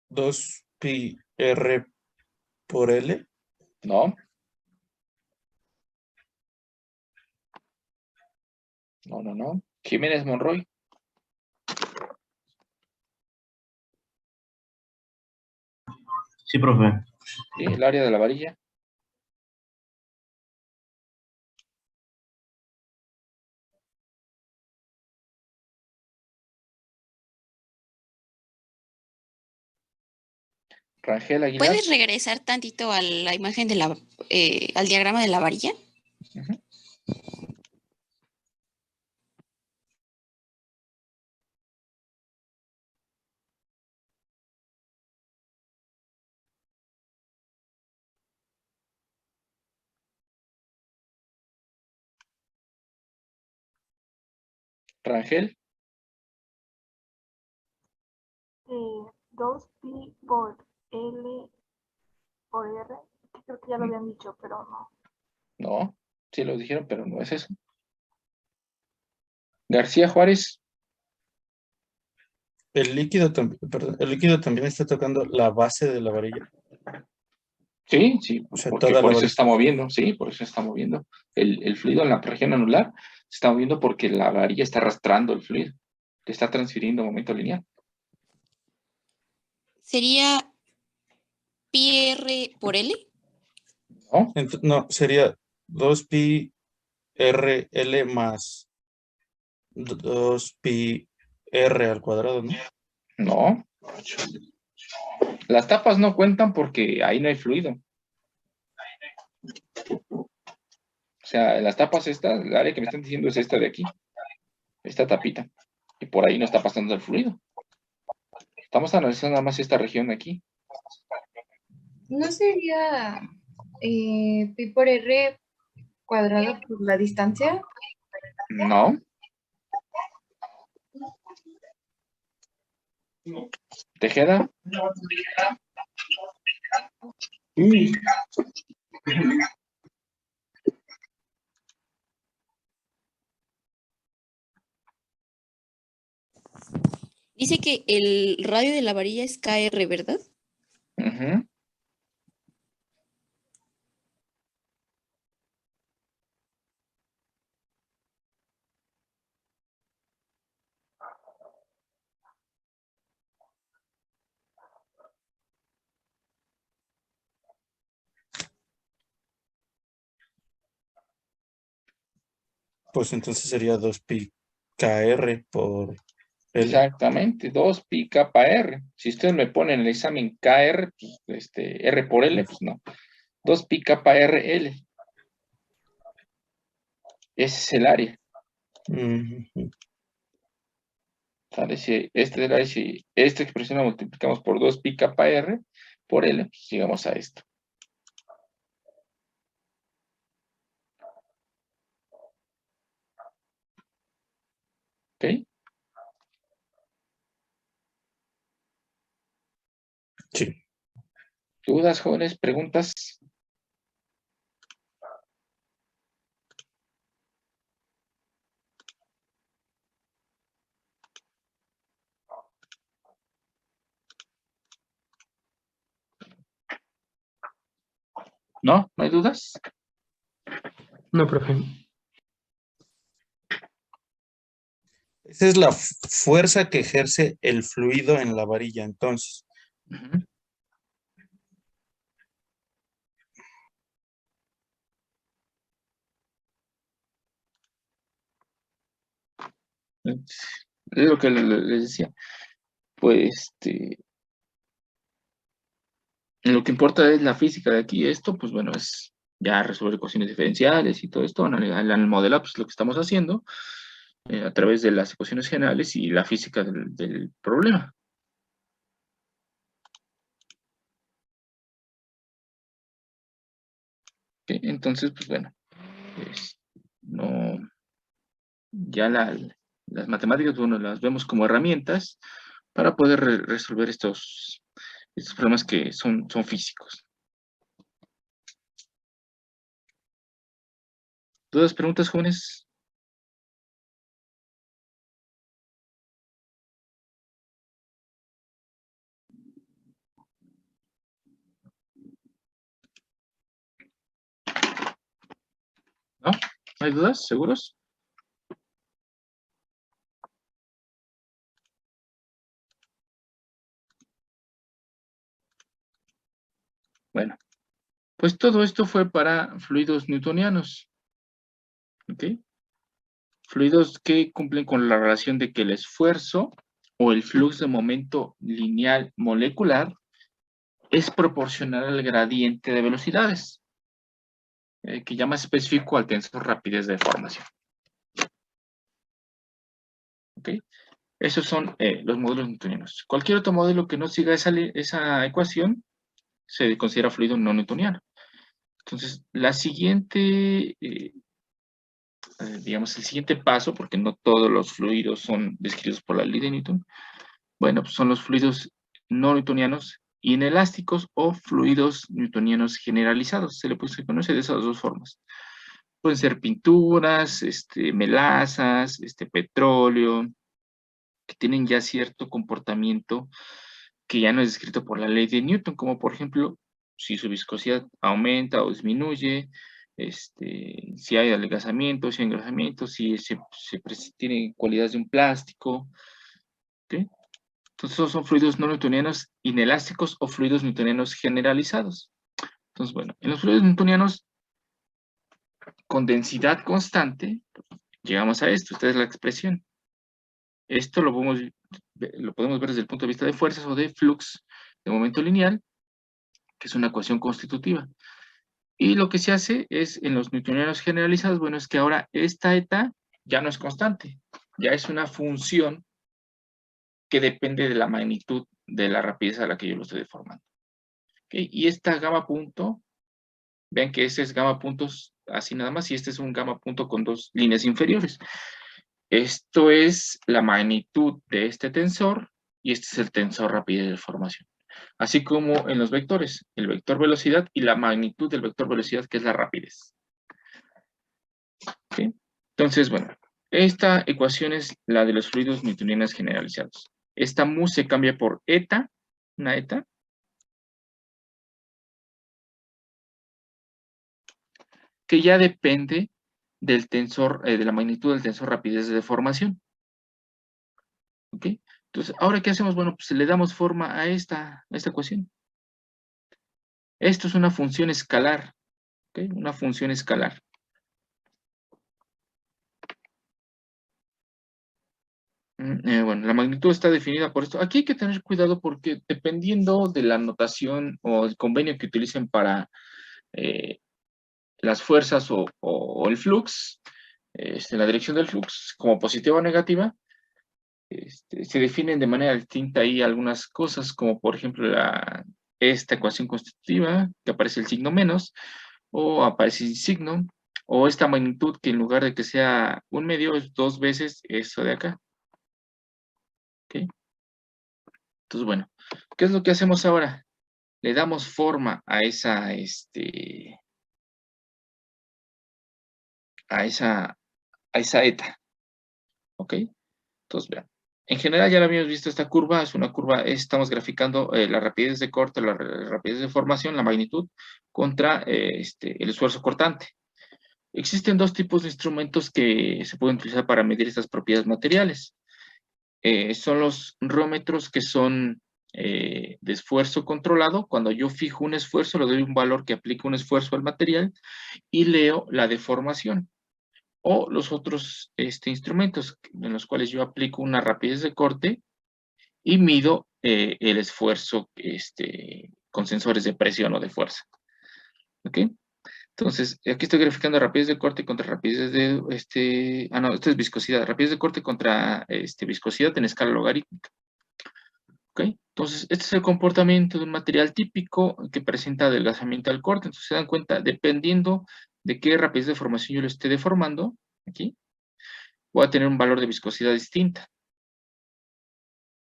2πr por L. ¿No? No. Jiménez Monroy. Sí, profe. Sí, el área de la varilla. Rangel Aguilar. ¿Puedes regresar tantito a la imagen de al diagrama de la varilla? Ujú. Rangel. 2pi por L por R, creo que ya lo habían dicho, pero no. No, sí lo dijeron, pero no es eso. García Juárez. El líquido también está tocando la base de la varilla. Sí, O sea, porque toda por la eso se varilla. está moviendo, sí, por eso se está moviendo. El fluido en la región anular se está moviendo porque la varilla está arrastrando el fluido, le está transfiriendo momento lineal. ¿Sería πr por L? ¿No? No, sería 2πrl más 2πr al cuadrado, ¿no? No. Las tapas no cuentan porque ahí no hay fluido. O sea, las tapas estas, el área que me están diciendo es esta de aquí, esta tapita. Y por ahí no está pasando el fluido. Estamos analizando nada más esta región de aquí. ¿No sería pi por r cuadrado por la distancia? No. Tejeda. Dice que el radio de la varilla es kr, ¿verdad? Ujú. Pues entonces sería 2πkr por L. Exactamente, 2pi kappa R. Si ustedes me ponen en el examen KR, pues, R por L, pues no. 2pi kappa R L. Ese es el área. Ujú. ¿Sale? Si si esta expresión la multiplicamos por 2pi kappa R por L, pues llegamos a esto. ¿Ok? Sí. ¿Dudas, jóvenes? ¿Preguntas? ¿No? ¿No hay dudas? No, profe. Esa es la fuerza que ejerce el fluido en la varilla, entonces. Ujú. Es lo que les decía. Pues, lo que importa es la física de aquí. Esto, pues bueno, es ya resolver ecuaciones diferenciales y todo esto. En el modelo, pues lo que estamos haciendo a través de las ecuaciones generales y la física del problema. ¿Ok? Entonces, pues bueno, no, ya las matemáticas, bueno, las vemos como herramientas para poder resolver estos problemas que son físicos. ¿Dudas, preguntas, jóvenes? ¿No? ¿No hay dudas? ¿Seguros? Bueno, pues todo esto fue para fluidos newtonianos. ¿Ok? Fluidos que cumplen con la relación de que el esfuerzo o el flujo de momento lineal molecular es proporcional al gradiente de velocidades, que llama específico al tensor rapidez de deformación. ¿Ok? Esos son los modelos newtonianos. Cualquier otro modelo que no siga esa ecuación se considera fluido no newtoniano. Entonces, la siguiente, digamos, el siguiente paso, porque no todos los fluidos son descritos por la ley de Newton, bueno, pues son los fluidos no newtonianos inelásticos o fluidos newtonianos generalizados. Se le puede conocer de esas dos formas. Pueden ser pinturas, melazas, petróleo, que tienen ya cierto comportamiento que ya no es descrito por la ley de Newton, como por ejemplo, si su viscosidad aumenta o disminuye, si hay adelgazamiento, si hay engrosamiento, si tiene cualidades de un plástico. ¿Okay? Entonces, esos son fluidos no newtonianos inelásticos o fluidos newtonianos generalizados. Entonces, bueno, en los fluidos newtonianos con densidad constante, llegamos a esto, esta es la expresión. Esto lo podemos ver desde el punto de vista de fuerzas o de flux de momento lineal, que es una ecuación constitutiva. Y lo que se hace es, en los newtonianos generalizados, bueno, es que ahora esta eta ya no es constante, ya es una función que depende de la magnitud de la rapidez a la que yo lo estoy deformando. ¿Okay? Y esta gamma punto, vean que ese es gamma puntos así nada más, y este es un gamma punto con dos líneas inferiores. Esto es la magnitud de este tensor, y este es el tensor rapidez de deformación. Así como en los vectores, el vector velocidad y la magnitud del vector velocidad, que es la rapidez. ¿Okay? Entonces, bueno, esta ecuación es la de los fluidos newtonianos generalizados. Esta mu se cambia por eta, una eta, que ya depende del tensor, de la magnitud del tensor rapidez de deformación. ¿Ok? Entonces, ¿ahora qué hacemos? Bueno, pues le damos forma a esta ecuación. Esto es una función escalar. ¿Ok? Una función escalar. Bueno, la magnitud está definida por esto. Aquí hay que tener cuidado porque dependiendo de la notación o el convenio que utilicen para las fuerzas o el flux, la dirección del flux, como positiva o negativa, se definen de manera distinta ahí algunas cosas, como por ejemplo esta ecuación constitutiva, que aparece el signo menos, o aparece sin signo, o esta magnitud que en lugar de que sea un medio es 2 veces eso de acá. ¿Ok? Entonces, bueno, ¿qué es lo que hacemos ahora? Le damos forma a esa eta. ¿Ok? Entonces, vean. En general ya lo habíamos visto, esta curva es una curva, estamos graficando la rapidez de corte, la rapidez de formación, la magnitud, contra el esfuerzo cortante. Existen dos tipos de instrumentos que se pueden utilizar para medir estas propiedades materiales. Son los rómetros, que son de esfuerzo controlado. Cuando yo fijo un esfuerzo, le doy un valor que aplica un esfuerzo al material y leo la deformación. O los otros instrumentos en los cuales yo aplico una rapidez de corte y mido el esfuerzo con sensores de presión o de fuerza. ¿Ok? Entonces, aquí estoy graficando rapidez de corte contra rapidez de, esto es viscosidad, rapidez de corte contra viscosidad en escala logarítmica. ¿Ok? Entonces, este es el comportamiento de un material típico que presenta adelgazamiento al corte. Entonces, se dan cuenta, dependiendo de qué rapidez de formación yo lo esté deformando, aquí, voy a tener un valor de viscosidad distinta.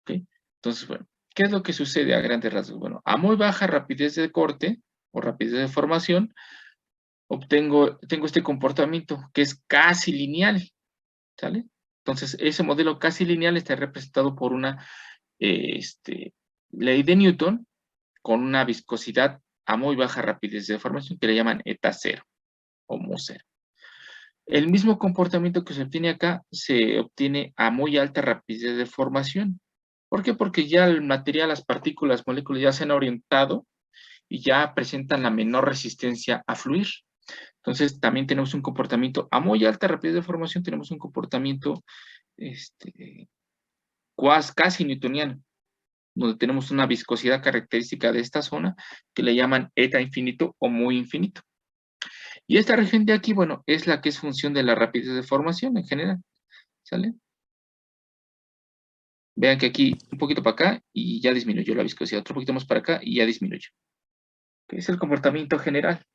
¿Ok? Entonces, bueno, ¿qué es lo que sucede a grandes rasgos? Bueno, a muy baja rapidez de corte o rapidez de formación, tengo este comportamiento que es casi lineal, ¿sale? Entonces, ese modelo casi lineal está representado por una ley de Newton con una viscosidad a muy baja rapidez de formación que le llaman eta cero o mu cero. El mismo comportamiento que se obtiene acá se obtiene a muy alta rapidez de formación. ¿Por qué? Porque ya el material, las partículas, moléculas ya se han orientado y ya presentan la menor resistencia a fluir. Entonces también tenemos un comportamiento a muy alta rapidez de formación, tenemos un comportamiento casi newtoniano, donde tenemos una viscosidad característica de esta zona que le llaman eta infinito o muy infinito. Y esta región de aquí, bueno, es la que es función de la rapidez de formación en general, ¿sale? Vean que aquí un poquito para acá y ya disminuyó la viscosidad, otro poquito más para acá y ya disminuyó. ¿Qué es el comportamiento general?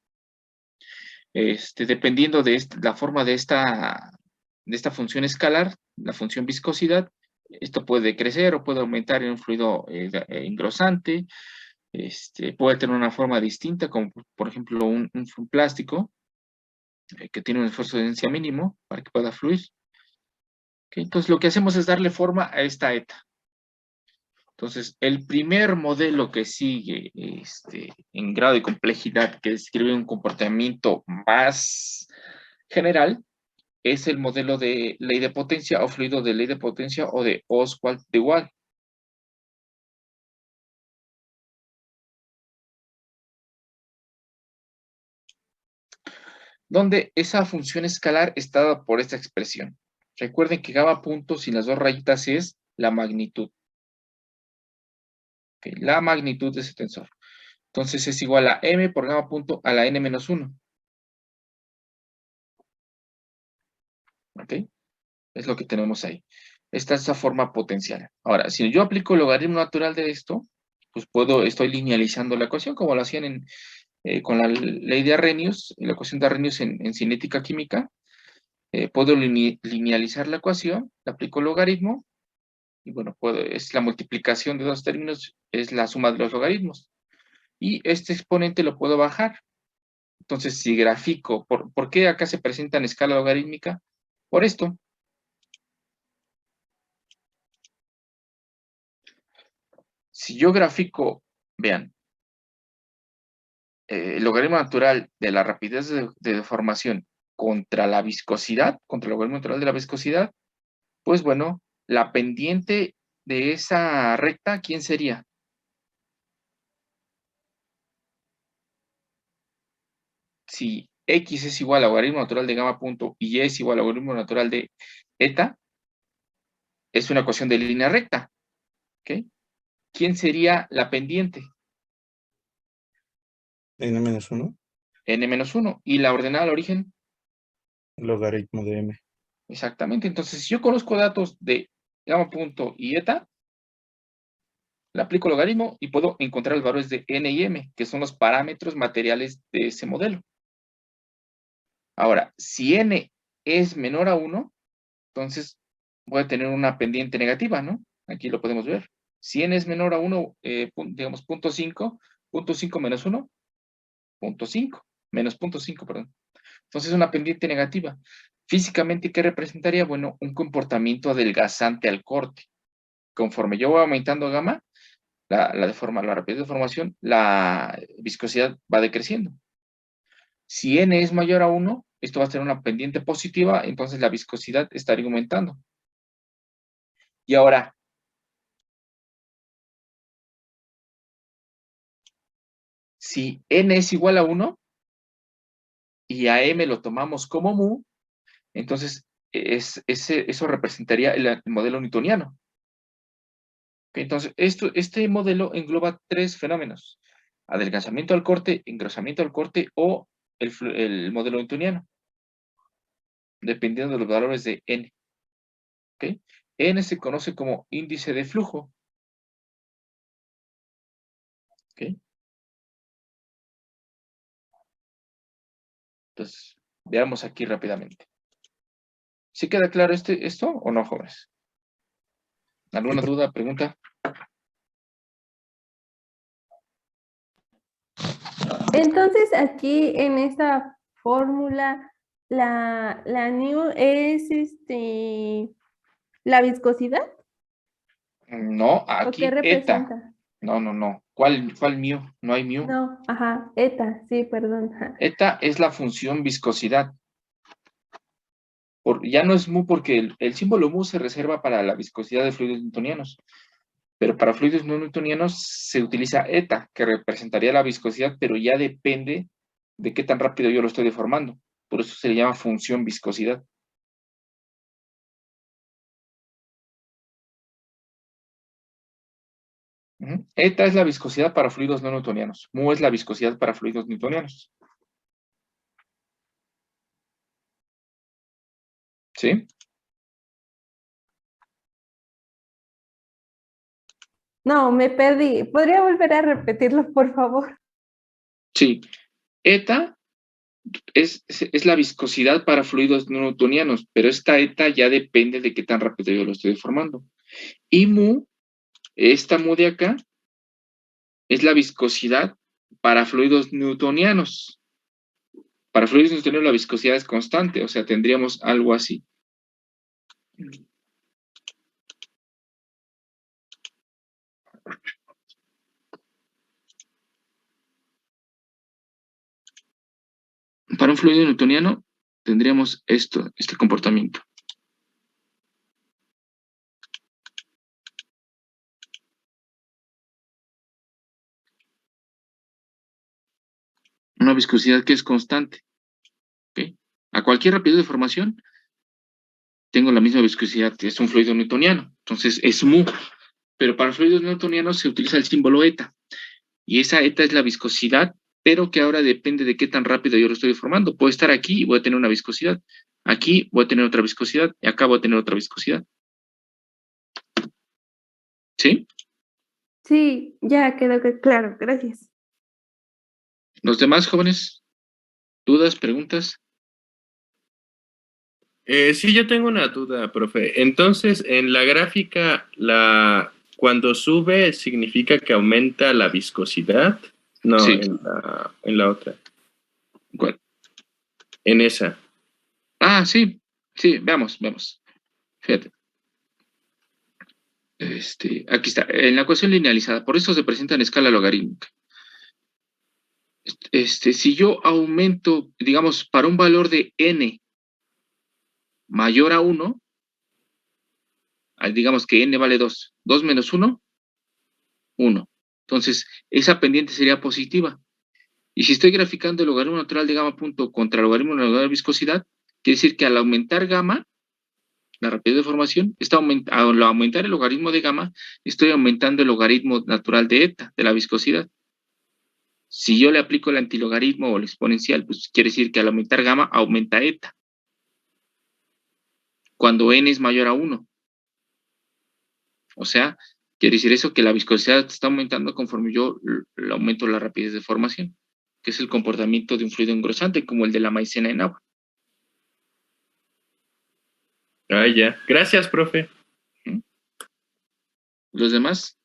Dependiendo de la forma de esta función escalar, la función viscosidad, esto puede crecer o puede aumentar en un fluido engrosante, puede tener una forma distinta, como por ejemplo un plástico que tiene un esfuerzo de densidad mínimo para que pueda fluir. ¿Okay? Entonces lo que hacemos es darle forma a esta eta. Entonces, el primer modelo que sigue en grado de complejidad que describe un comportamiento más general es el modelo de ley de potencia o fluido de ley de potencia o de Ostwald-de-Waal. Donde esa función escalar está dada por esta expresión. Recuerden que gamma punto sin las dos rayitas es la magnitud. Okay, la magnitud de ese tensor. Entonces es igual a m por gamma punto a la n menos 1. ¿Ok? Es lo que tenemos ahí. Esta es esa forma potencial. Ahora, si yo aplico el logaritmo natural de esto, pues estoy linealizando la ecuación como lo hacían con la ley de Arrhenius, la ecuación de Arrhenius en cinética química. Puedo linealizar la ecuación, le aplico el logaritmo, y bueno, es la multiplicación de dos términos, es la suma de los logaritmos. Y este exponente lo puedo bajar. Entonces, si grafico, ¿por qué acá se presenta en escala logarítmica? Por esto. Si yo grafico, vean, el logaritmo natural de la rapidez de deformación contra la viscosidad, contra el logaritmo natural de la viscosidad, pues bueno, la pendiente de esa recta, ¿quién sería? Si X es igual al logaritmo natural de gamma punto y Y es igual al logaritmo natural de eta, es una ecuación de línea recta. ¿Ok? ¿Quién sería la pendiente? n-1. n-1. ¿Y la ordenada al origen? Logaritmo de m. Exactamente. Entonces, si yo conozco datos de gamma punto y eta, le aplico logaritmo y puedo encontrar los valores de n y m, que son los parámetros materiales de ese modelo. Ahora, si n es menor a 1, entonces voy a tener una pendiente negativa, ¿no? Aquí lo podemos ver. Si n es menor a 1, digamos 0.5 menos 1, 0.5, menos 0.5, perdón. Entonces es una pendiente negativa. Físicamente, ¿qué representaría? Bueno, un comportamiento adelgazante al corte. Conforme yo voy aumentando gamma, la rapidez de formación, la viscosidad va decreciendo. Si n es mayor a 1, esto va a ser una pendiente positiva, entonces la viscosidad estaría aumentando. Y ahora, si n es igual a 1 y a m lo tomamos como mu, entonces eso representaría el modelo newtoniano. Entonces, este modelo engloba tres fenómenos: adelgazamiento al corte, engrosamiento al corte o el modelo newtoniano, dependiendo de los valores de n. ¿Okay? N se conoce como índice de flujo. ¿Okay? Entonces, veamos aquí rápidamente. ¿Sí queda claro esto o no, jóvenes? ¿Alguna duda, pregunta? Entonces, aquí en esta fórmula, la nu es la viscosidad, No, ¿o aquí qué eta. representa? No. ¿Cuál mu? No hay mu. No, ajá, eta, sí, perdón. Ajá. Eta es la función viscosidad. Ya no es mu porque el símbolo mu se reserva para la viscosidad de fluidos newtonianos. Pero para fluidos no newtonianos se utiliza eta, que representaría la viscosidad, pero ya depende de qué tan rápido yo lo estoy deformando. Por eso se le llama función viscosidad. Eta es la viscosidad para fluidos no newtonianos. Mu es la viscosidad para fluidos newtonianos. ¿Sí? No, me perdí. ¿Podría volver a repetirlo, por favor? Sí. Eta es la viscosidad para fluidos no newtonianos, pero esta eta ya depende de qué tan rápido yo lo estoy deformando. Y mu, esta mu de acá, es la viscosidad para fluidos newtonianos. Para fluidos newtonianos la viscosidad es constante, o sea, tendríamos algo así. Para un fluido newtoniano tendríamos este comportamiento. Una viscosidad que es constante. ¿Okay? A cualquier rapidez de formación tengo la misma viscosidad que es un fluido newtoniano. Entonces es mu. Pero para fluidos newtonianos se utiliza el símbolo eta. Y esa eta es la viscosidad, pero que ahora depende de qué tan rápido yo lo estoy deformando. Puedo estar aquí y voy a tener una viscosidad. Aquí voy a tener otra viscosidad y acá voy a tener otra viscosidad. ¿Sí? Sí, ya quedó claro. Gracias. ¿Los demás jóvenes? ¿Dudas, preguntas? Sí, yo tengo una duda, profe. Entonces, en la gráfica, cuando sube, ¿significa que aumenta la viscosidad? No, sí. en la otra. ¿Cuál? En esa. Ah, sí. Sí, veamos. Fíjate. Aquí está. En la ecuación linealizada, por eso se presenta en escala logarítmica. Si yo aumento, digamos, para un valor de n mayor a 1, digamos que n vale 2. 2 menos 1, 1. Entonces, esa pendiente sería positiva. Y si estoy graficando el logaritmo natural de gamma punto contra el logaritmo natural de viscosidad, quiere decir que al aumentar gamma, la rapidez de formación, al aumentar el logaritmo de gamma, estoy aumentando el logaritmo natural de eta, de la viscosidad. Si yo le aplico el antilogaritmo o el exponencial, pues quiere decir que al aumentar gamma, aumenta eta. Cuando n es mayor a 1. O sea, quiere decir eso que la viscosidad está aumentando conforme yo le aumento la rapidez de formación, que es el comportamiento de un fluido engrosante, como el de la maicena en agua. Ah, ya. Gracias, profe. ¿Los demás?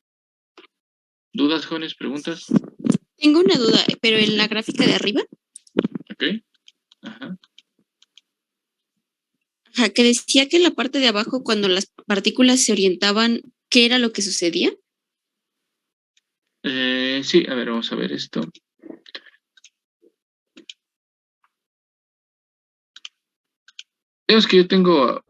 ¿Dudas, jóvenes? ¿Preguntas? Tengo una duda, pero en la gráfica de arriba. Ok. Ajá. Ajá, que decía que en la parte de abajo, cuando las partículas se orientaban, ¿qué era lo que sucedía? Sí, a ver, vamos a ver esto. Digamos que yo tengo,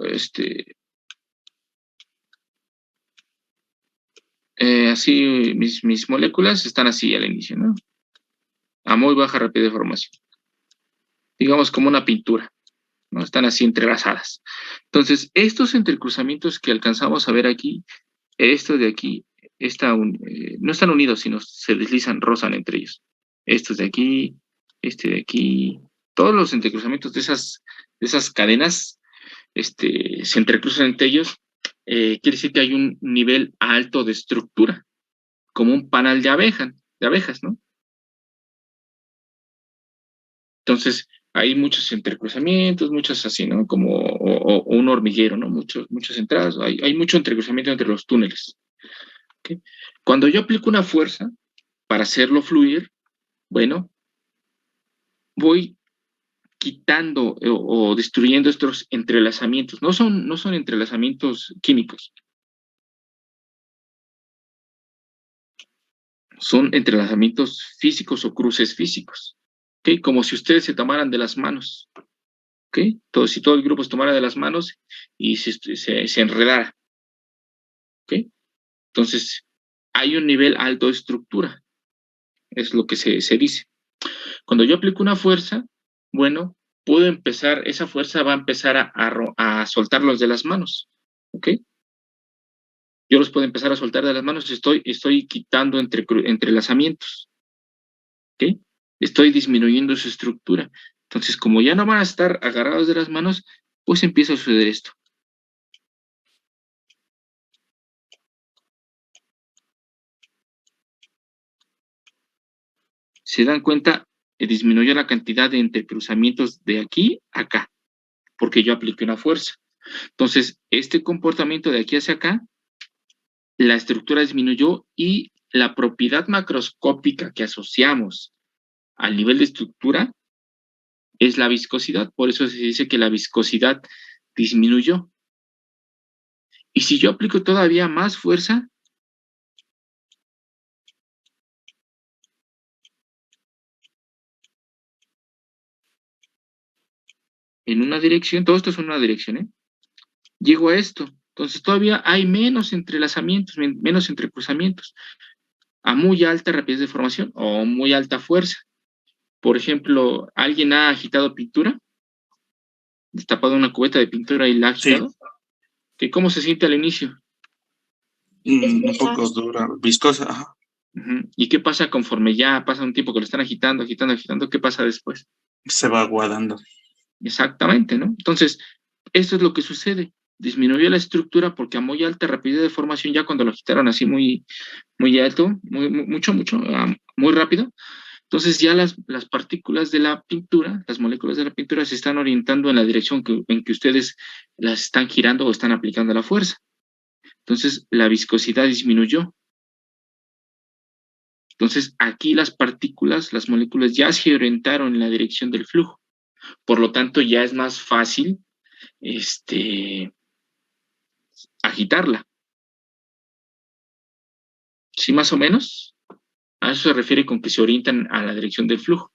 así, mis moléculas están así al inicio, ¿no? A muy baja rapidez de formación. Digamos como una pintura, ¿no? Están así entrelazadas. Entonces, estos entrecruzamientos que alcanzamos a ver aquí, estos de aquí, no están unidos, sino se deslizan, rozan entre ellos. Estos de aquí, este de aquí, todos los entrecruzamientos de esas cadenas, se entrecruzan entre ellos, quiere decir que hay un nivel alto de estructura, como un panal de abejas, ¿no? Entonces, hay muchos entrecruzamientos, muchos así, ¿no? Como o un hormiguero, ¿no? Muchas entradas, hay mucho entrecruzamiento entre los túneles. ¿Okay? Cuando yo aplico una fuerza para hacerlo fluir, bueno, voy quitando o destruyendo estos entrelazamientos. No son entrelazamientos químicos. Son entrelazamientos físicos o cruces físicos. ¿Okay? Como si ustedes se tomaran de las manos. ¿Okay? Si todo el grupo se tomara de las manos y se enredara. ¿Okay? Entonces, hay un nivel alto de estructura. Es lo que se dice. Cuando yo aplico una fuerza, bueno, puedo empezar, esa fuerza va a empezar a soltarlos de las manos. ¿Ok? Yo los puedo empezar a soltar de las manos, estoy quitando entrelazamientos. ¿Ok? Estoy disminuyendo su estructura. Entonces, como ya no van a estar agarrados de las manos, pues empieza a suceder esto. Se dan cuenta, disminuyó la cantidad de entrecruzamientos de aquí a acá, porque yo apliqué una fuerza. Entonces, este comportamiento de aquí hacia acá, la estructura disminuyó y la propiedad macroscópica que asociamos al nivel de estructura es la viscosidad. Por eso se dice que la viscosidad disminuyó. Y si yo aplico todavía más fuerza, en una dirección, todo esto es en una dirección, ¿eh? Llego a esto. Entonces todavía hay menos entrelazamientos, menos entrecruzamientos, a muy alta rapidez de formación o muy alta fuerza. Por ejemplo, ¿alguien ha agitado pintura? ¿Destapado una cubeta de pintura y la ha agitado? Sí. ¿Cómo se siente al inicio? Un poco dura, viscosa. Ajá. ¿Y qué pasa conforme ya pasa un tiempo que lo están agitando? ¿Qué pasa después? Se va aguadando. Exactamente, ¿no? Entonces, eso es lo que sucede. Disminuyó la estructura porque a muy alta rapidez de formación, ya cuando lo agitaron así muy alto, muy rápido, entonces ya las partículas de la pintura, las moléculas de la pintura se están orientando en la dirección en que ustedes las están girando o están aplicando la fuerza. Entonces la viscosidad disminuyó. Entonces aquí las partículas, las moléculas ya se orientaron en la dirección del flujo. Por lo tanto ya es más fácil agitarla. ¿Sí, más o menos? A eso se refiere con que se orientan a la dirección del flujo.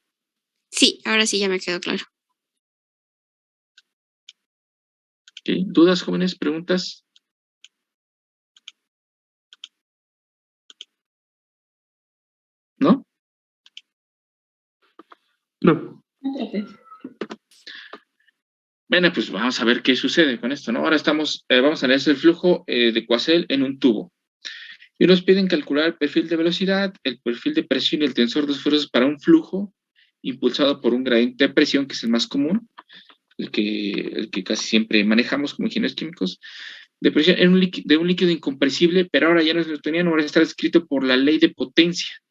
Sí, ahora sí ya me quedó claro. ¿Okay? ¿Dudas, jóvenes? ¿Preguntas? ¿No? No. Bueno, pues vamos a ver qué sucede con esto, ¿no? Ahora vamos a analizar el flujo de Coisel en un tubo. Y nos piden calcular el perfil de velocidad, el perfil de presión y el tensor de esfuerzos para un flujo impulsado por un gradiente de presión, que es el más común, el que casi siempre manejamos como ingenieros químicos, de presión de un líquido incompresible, pero ahora ya no es newtoniano, ahora está escrito por la ley de potencia,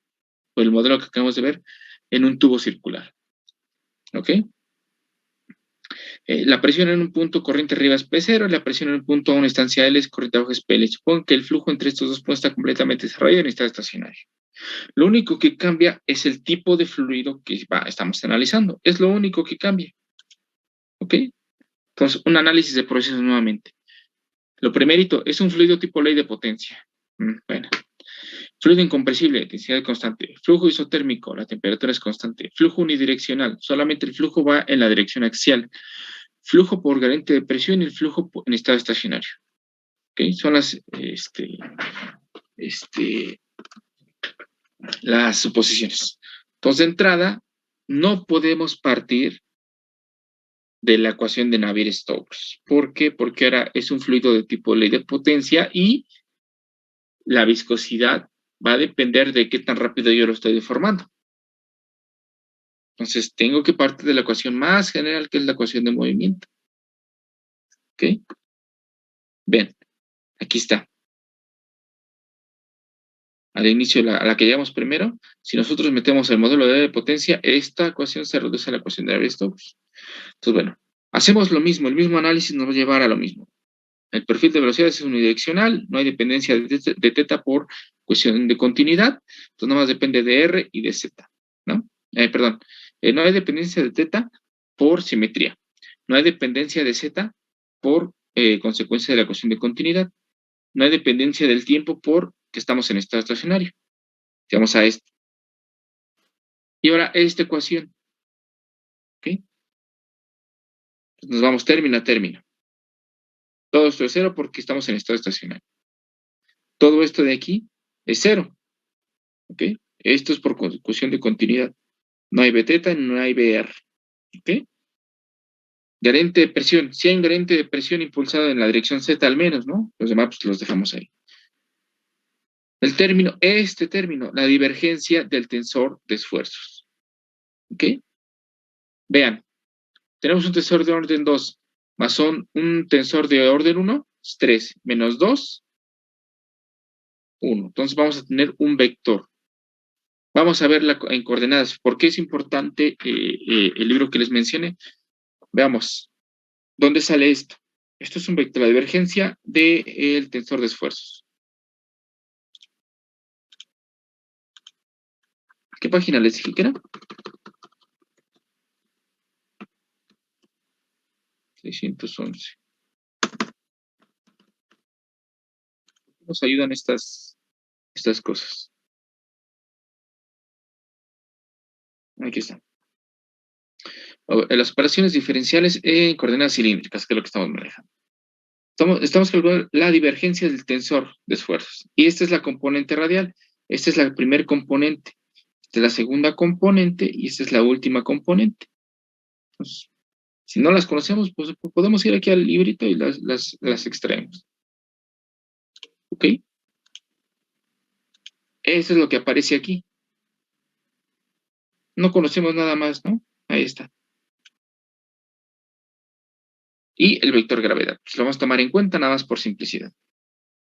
por el modelo que acabamos de ver, en un tubo circular. ¿Ok? La presión en un punto corriente arriba es P0, la presión en un punto a una instancia L es corriente abajo es PL. Supongo que el flujo entre estos dos puntos está completamente desarrollado en estado estacionario. Lo único que cambia es el tipo de fluido que estamos analizando. Es lo único que cambia. ¿Ok? Entonces, un análisis de procesos nuevamente. Lo primerito, es un fluido tipo ley de potencia. Bueno. Fluido incompresible, densidad constante. Flujo isotérmico, la temperatura es constante. Flujo unidireccional, solamente el flujo va en la dirección axial. Flujo por gradiente de presión y el flujo en estado estacionario. ¿Okay? Son las suposiciones. Entonces, de entrada, no podemos partir de la ecuación de Navier-Stokes. ¿Por qué? Porque ahora es un fluido de tipo ley de potencia y la viscosidad va a depender de qué tan rápido yo lo estoy deformando. Entonces, tengo que partir de la ecuación más general, que es la ecuación de movimiento. ¿Ok? Bien, aquí está. Al inicio, a la que llegamos primero, si nosotros metemos el modelo de potencia, esta ecuación se reduce a la ecuación de Navier-Stokes. Entonces, bueno, hacemos lo mismo, el mismo análisis nos va a llevar a lo mismo. El perfil de velocidad es unidireccional, no hay dependencia de teta por cuestión de continuidad, entonces nada más depende de R y de Z, ¿no? No hay dependencia de teta por simetría. No hay dependencia de z por consecuencia de la ecuación de continuidad. No hay dependencia del tiempo por que estamos en estado estacionario. Vamos a esto. Y ahora esta ecuación. ¿Ok? Pues nos vamos término a término. Todo esto es 0 porque estamos en estado estacionario. Todo esto de aquí es 0. ¿Ok? Esto es por consecución de continuidad. No hay Bθ, no hay Br. ¿Ok? Gradiente de presión. Si hay un gradiente de presión impulsado en la dirección Z al menos, ¿no? Los demás pues, los dejamos ahí. El término, este término, la divergencia del tensor de esfuerzos. ¿Ok? Vean, tenemos un tensor de orden 2, más un tensor de orden 1, es 3, menos 2, 1. Entonces vamos a tener un vector. Vamos a verla en coordenadas. ¿Por qué es importante el libro que les mencioné? Veamos, ¿dónde sale esto? Esto es un vector, la divergencia del tensor de esfuerzos. ¿Qué página les dije que era? 611. Nos ayudan estas cosas. Aquí está. Las operaciones diferenciales en coordenadas cilíndricas, que es lo que estamos manejando. Estamos calculando la divergencia del tensor de esfuerzos. Y esta es la componente radial. Esta es la primer componente. Esta es la segunda componente y esta es la última componente. Entonces, si no las conocemos, pues podemos ir aquí al librito y las extraemos. ¿Ok? Eso es lo que aparece aquí. No conocemos nada más, ¿no? Ahí está. Y el vector gravedad. Pues lo vamos a tomar en cuenta nada más por simplicidad.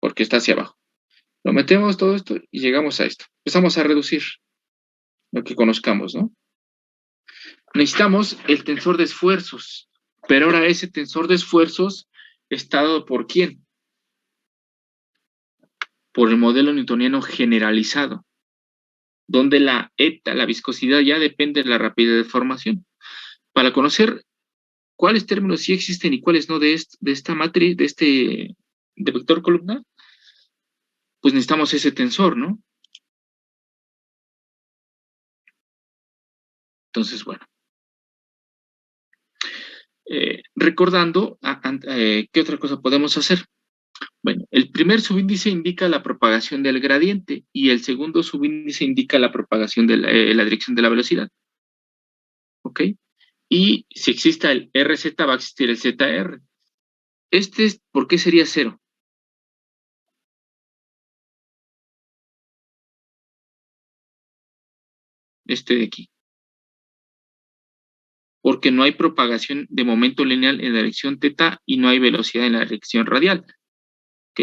Porque está hacia abajo. Lo metemos todo esto y llegamos a esto. Empezamos a reducir lo que conozcamos, ¿no? Necesitamos el tensor de esfuerzos. Pero ahora ese tensor de esfuerzos está dado ¿por quién? Por el modelo newtoniano generalizado, donde la eta, la viscosidad, ya depende de la rapidez de formación. Para conocer cuáles términos sí existen y cuáles no de esta matriz, de vector columnar, pues necesitamos ese tensor, ¿no? Entonces, bueno. Recordando, ¿qué otra cosa podemos hacer? Bueno, el primer subíndice indica la propagación del gradiente y el segundo subíndice indica la propagación de la dirección de la velocidad. ¿Ok? Y si existe el RZ, va a existir el ZR. ¿Por qué sería 0? Este de aquí. Porque no hay propagación de momento lineal en la dirección θ y no hay velocidad en la dirección radial. ¿Ok?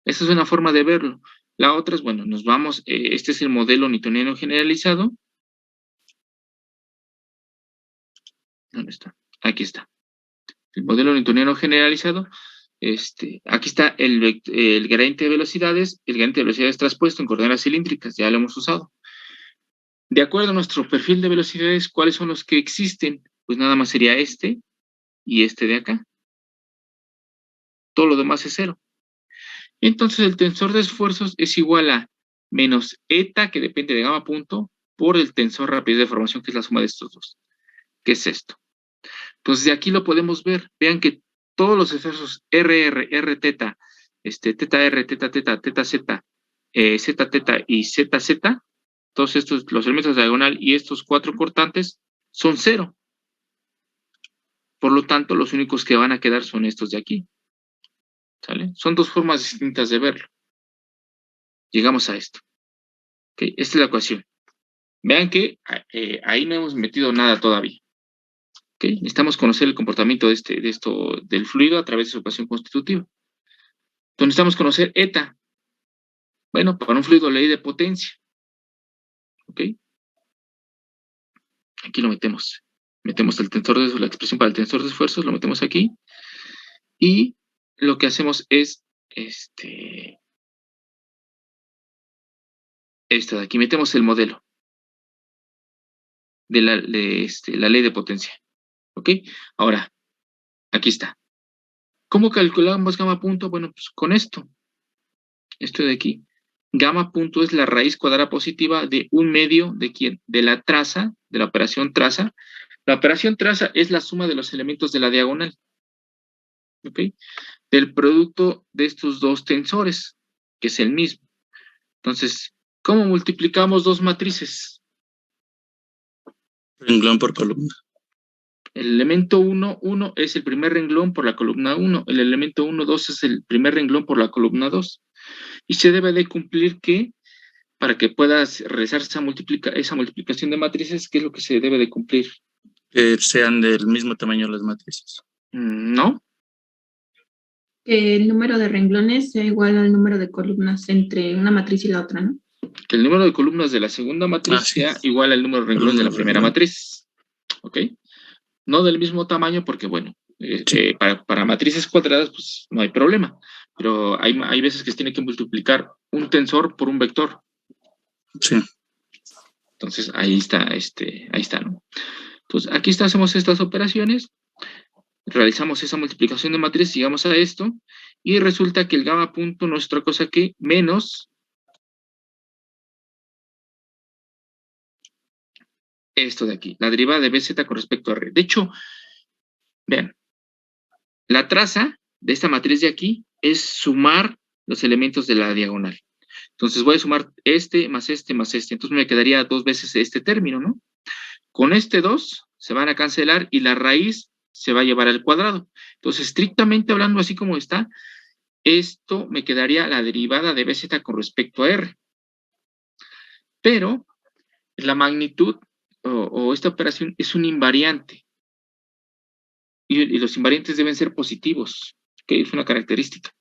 Esa es una forma de verlo. La otra es, bueno, nos vamos, este es el modelo newtoniano generalizado. ¿Dónde está? Aquí está. El modelo newtoniano generalizado. Aquí está el gradiente de velocidades. El gradiente de velocidades traspuesto en coordenadas cilíndricas. Ya lo hemos usado. De acuerdo a nuestro perfil de velocidades, ¿cuáles son los que existen? Pues nada más sería este y este de acá. Todo lo demás es 0. Entonces el tensor de esfuerzos es igual a menos eta, que depende de gamma punto, por el tensor rapidez de formación, que es la suma de estos dos. ¿Qué es esto? Entonces de aquí lo podemos ver. Vean que todos los esfuerzos RR, Rθ, θR, θθ, θz, zθ y zz, todos estos, los elementos diagonal y estos 4 cortantes, son 0. Por lo tanto, los únicos que van a quedar son estos de aquí. ¿Sale? Son dos formas distintas de verlo. Llegamos a esto. Okay, esta es la ecuación. Vean que ahí no hemos metido nada todavía. Okay, necesitamos conocer el comportamiento del fluido a través de su ecuación constitutiva. Entonces necesitamos conocer eta. Bueno, para un fluido ley de potencia. ¿Ok? Aquí lo metemos. Metemos el tensor de la expresión para el tensor de esfuerzos, lo metemos aquí. Y lo que hacemos es esto de aquí. Metemos el modelo. de la ley de potencia. ¿Ok? Ahora, aquí está. ¿Cómo calculamos gamma punto? Bueno, pues con esto. Esto de aquí. Gamma punto es la raíz cuadrada positiva de un medio de quién? De la traza, de la operación traza. La operación traza es la suma de los elementos de la diagonal. ¿Ok? Del producto de estos dos tensores, que es el mismo. Entonces, ¿cómo multiplicamos dos matrices? Renglón por columna. El elemento 1, 1 es el primer renglón por la columna 1. El elemento 1, 2 es el primer renglón por la columna 2. Y se debe de cumplir que, para que puedas realizar esa multiplicación de matrices, ¿qué es lo que se debe de cumplir? Que sean del mismo tamaño las matrices. ¿No? Que el número de renglones sea igual al número de columnas entre una matriz y la otra, ¿no? Que el número de columnas de la segunda matriz Sí. sea igual al número de renglones de la primera matriz. ¿Ok? No del mismo tamaño porque, bueno, para matrices cuadradas, pues no hay problema. Pero hay veces que se tiene que multiplicar un tensor por un vector. Sí. Entonces, ahí está, ¿no? Entonces, aquí hacemos estas operaciones, realizamos esa multiplicación de matriz, llegamos a esto, y resulta que el gamma punto no es otra cosa que menos esto de aquí, la derivada de BZ con respecto a R. De hecho, vean, la traza de esta matriz de aquí es sumar los elementos de la diagonal. Entonces voy a sumar este más este más este. Entonces me quedaría dos veces este término, ¿no? Con este 2 se van a cancelar y la raíz se va a llevar al cuadrado. Entonces, estrictamente hablando, así como está, esto me quedaría la derivada de BZ con respecto a R. Pero la magnitud o esta operación es un invariante. Y los invariantes deben ser positivos, que es una característica.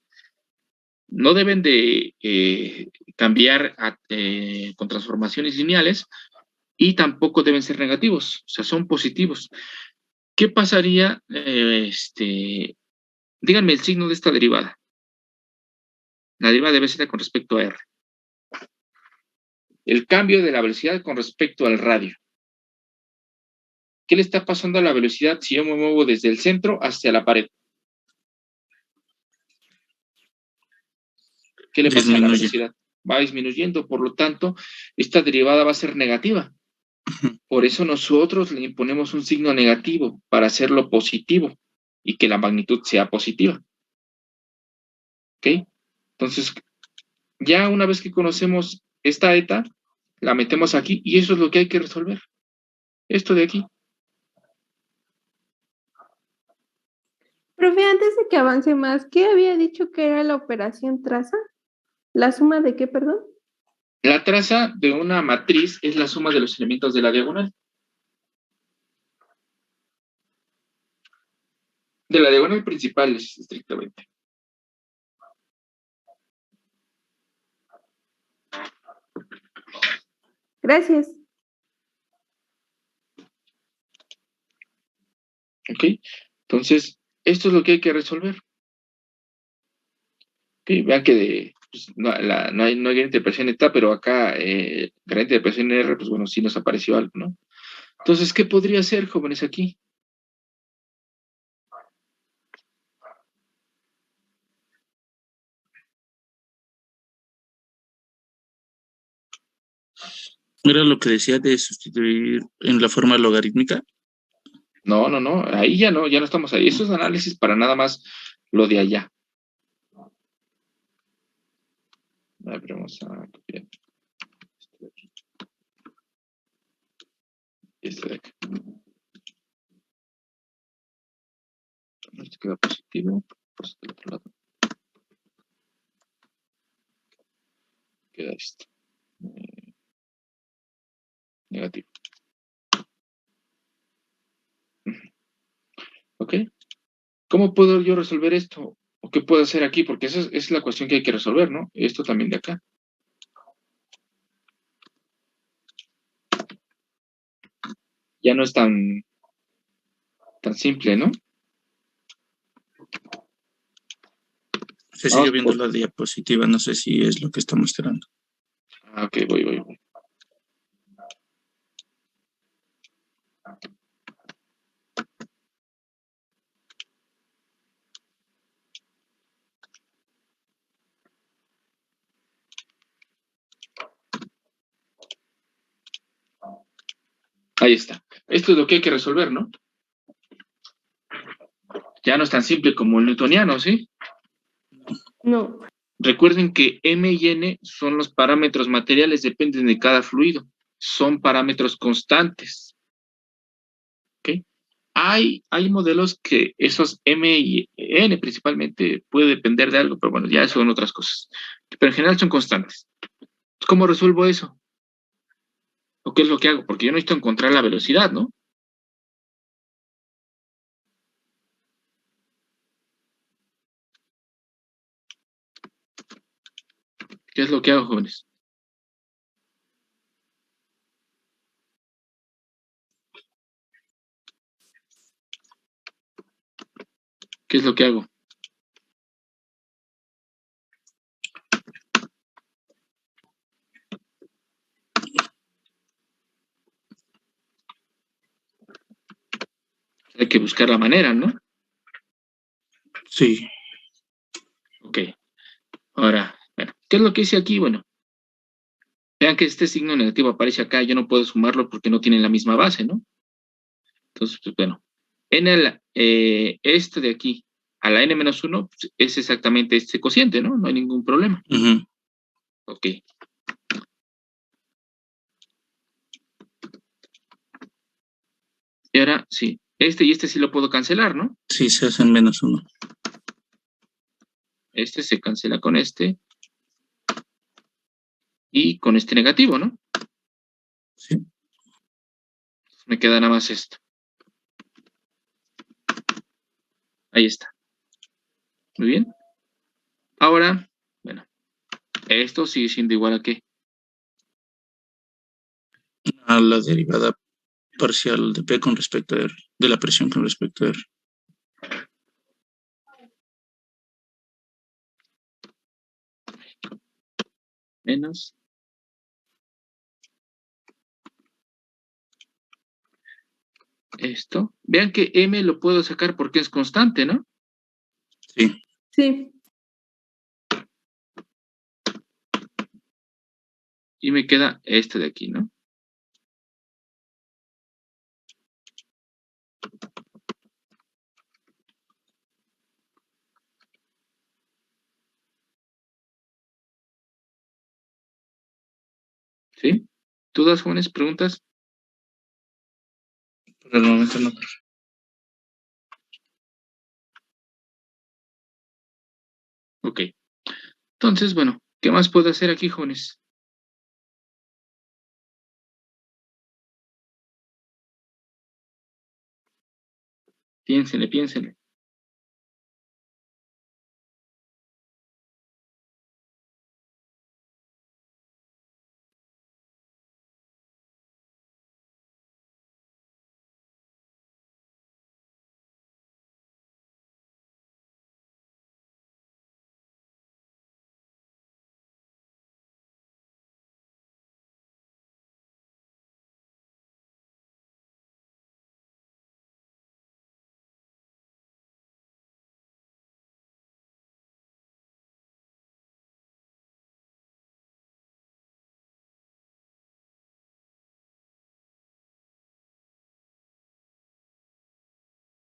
No deben de cambiar con transformaciones lineales y tampoco deben ser negativos, o sea, son positivos. ¿Qué pasaría? Díganme el signo de esta derivada. La derivada de BZ con respecto a R. El cambio de la velocidad con respecto al radio. ¿Qué le está pasando a la velocidad si yo me muevo desde el centro hacia la pared? ¿Qué le pasa a la velocidad? Va disminuyendo, por lo tanto, esta derivada va a ser negativa. Por eso nosotros le imponemos un signo negativo para hacerlo positivo y que la magnitud sea positiva. ¿Ok? Entonces, ya una vez que conocemos esta eta, la metemos aquí y eso es lo que hay que resolver. Esto de aquí. Profe, antes de que avance más, ¿qué había dicho que era la operación traza? ¿La suma de qué, perdón? La traza de una matriz es la suma de los elementos de la diagonal. De la diagonal principal, estrictamente. Gracias. ¿Ok? Entonces, esto es lo que hay que resolver. ¿Ok? Vean que pues, no hay gradiente de presión en eta, pero acá gradiente de presión en R, pues bueno, sí nos apareció algo, ¿no? Entonces, ¿qué podría ser, jóvenes, aquí? ¿Era lo que decía de sustituir en la forma logarítmica? No, ahí ya no estamos ahí. Eso es análisis para nada más lo de allá. A ver, vamos a copiar. Este de aquí. Este de acá. Este queda positivo. Pues del otro lado. Queda esto. Negativo. ¿Ok? ¿Cómo puedo yo resolver esto? ¿O qué puedo hacer aquí? Porque esa es la cuestión que hay que resolver, ¿no? Esto también de acá. Ya no es tan simple, ¿no? Se sigue viendo la diapositiva, no sé si es lo que está mostrando. Ah, ok, voy. Ahí está. Esto es lo que hay que resolver, ¿no? Ya no es tan simple como el newtoniano, ¿sí? No. Recuerden que M y N son los parámetros materiales, dependen de cada fluido. Son parámetros constantes. ¿Ok? Hay modelos que esos M y N principalmente puede depender de algo, pero bueno, ya son otras cosas. Pero en general son constantes. ¿Cómo resuelvo eso? ¿O qué es lo que hago? Porque yo necesito encontrar la velocidad, ¿no? ¿Qué es lo que hago, jóvenes? ¿Qué es lo que hago? Hay que buscar la manera, ¿no? Sí. Ok. Ahora, bueno, ¿qué es lo que hice aquí? Bueno, vean que este signo negativo aparece acá, yo no puedo sumarlo porque no tienen la misma base, ¿no? Entonces, pues bueno, en el, este de aquí a la n-1 pues, es exactamente este cociente, ¿no? No hay ningún problema. Ujú. Ok. Y ahora, sí, este y este sí lo puedo cancelar, ¿no? Sí, se hacen -1. Este se cancela con este y con este negativo, ¿no? Sí. Me queda nada más esto. Ahí está. Muy bien. Ahora, bueno, esto sigue siendo igual a qué. A la derivada parcial de P con respecto a R, de la presión con respecto a R. Menos. Esto. Vean que M lo puedo sacar porque es constante, ¿no? Sí. Sí. Y me queda este de aquí, ¿no? ¿Sí? ¿Dudas, jóvenes? ¿Preguntas? Por el momento no. Ok. Entonces, bueno, ¿qué más puedo hacer aquí, jóvenes? Piénsenle, piénsenle.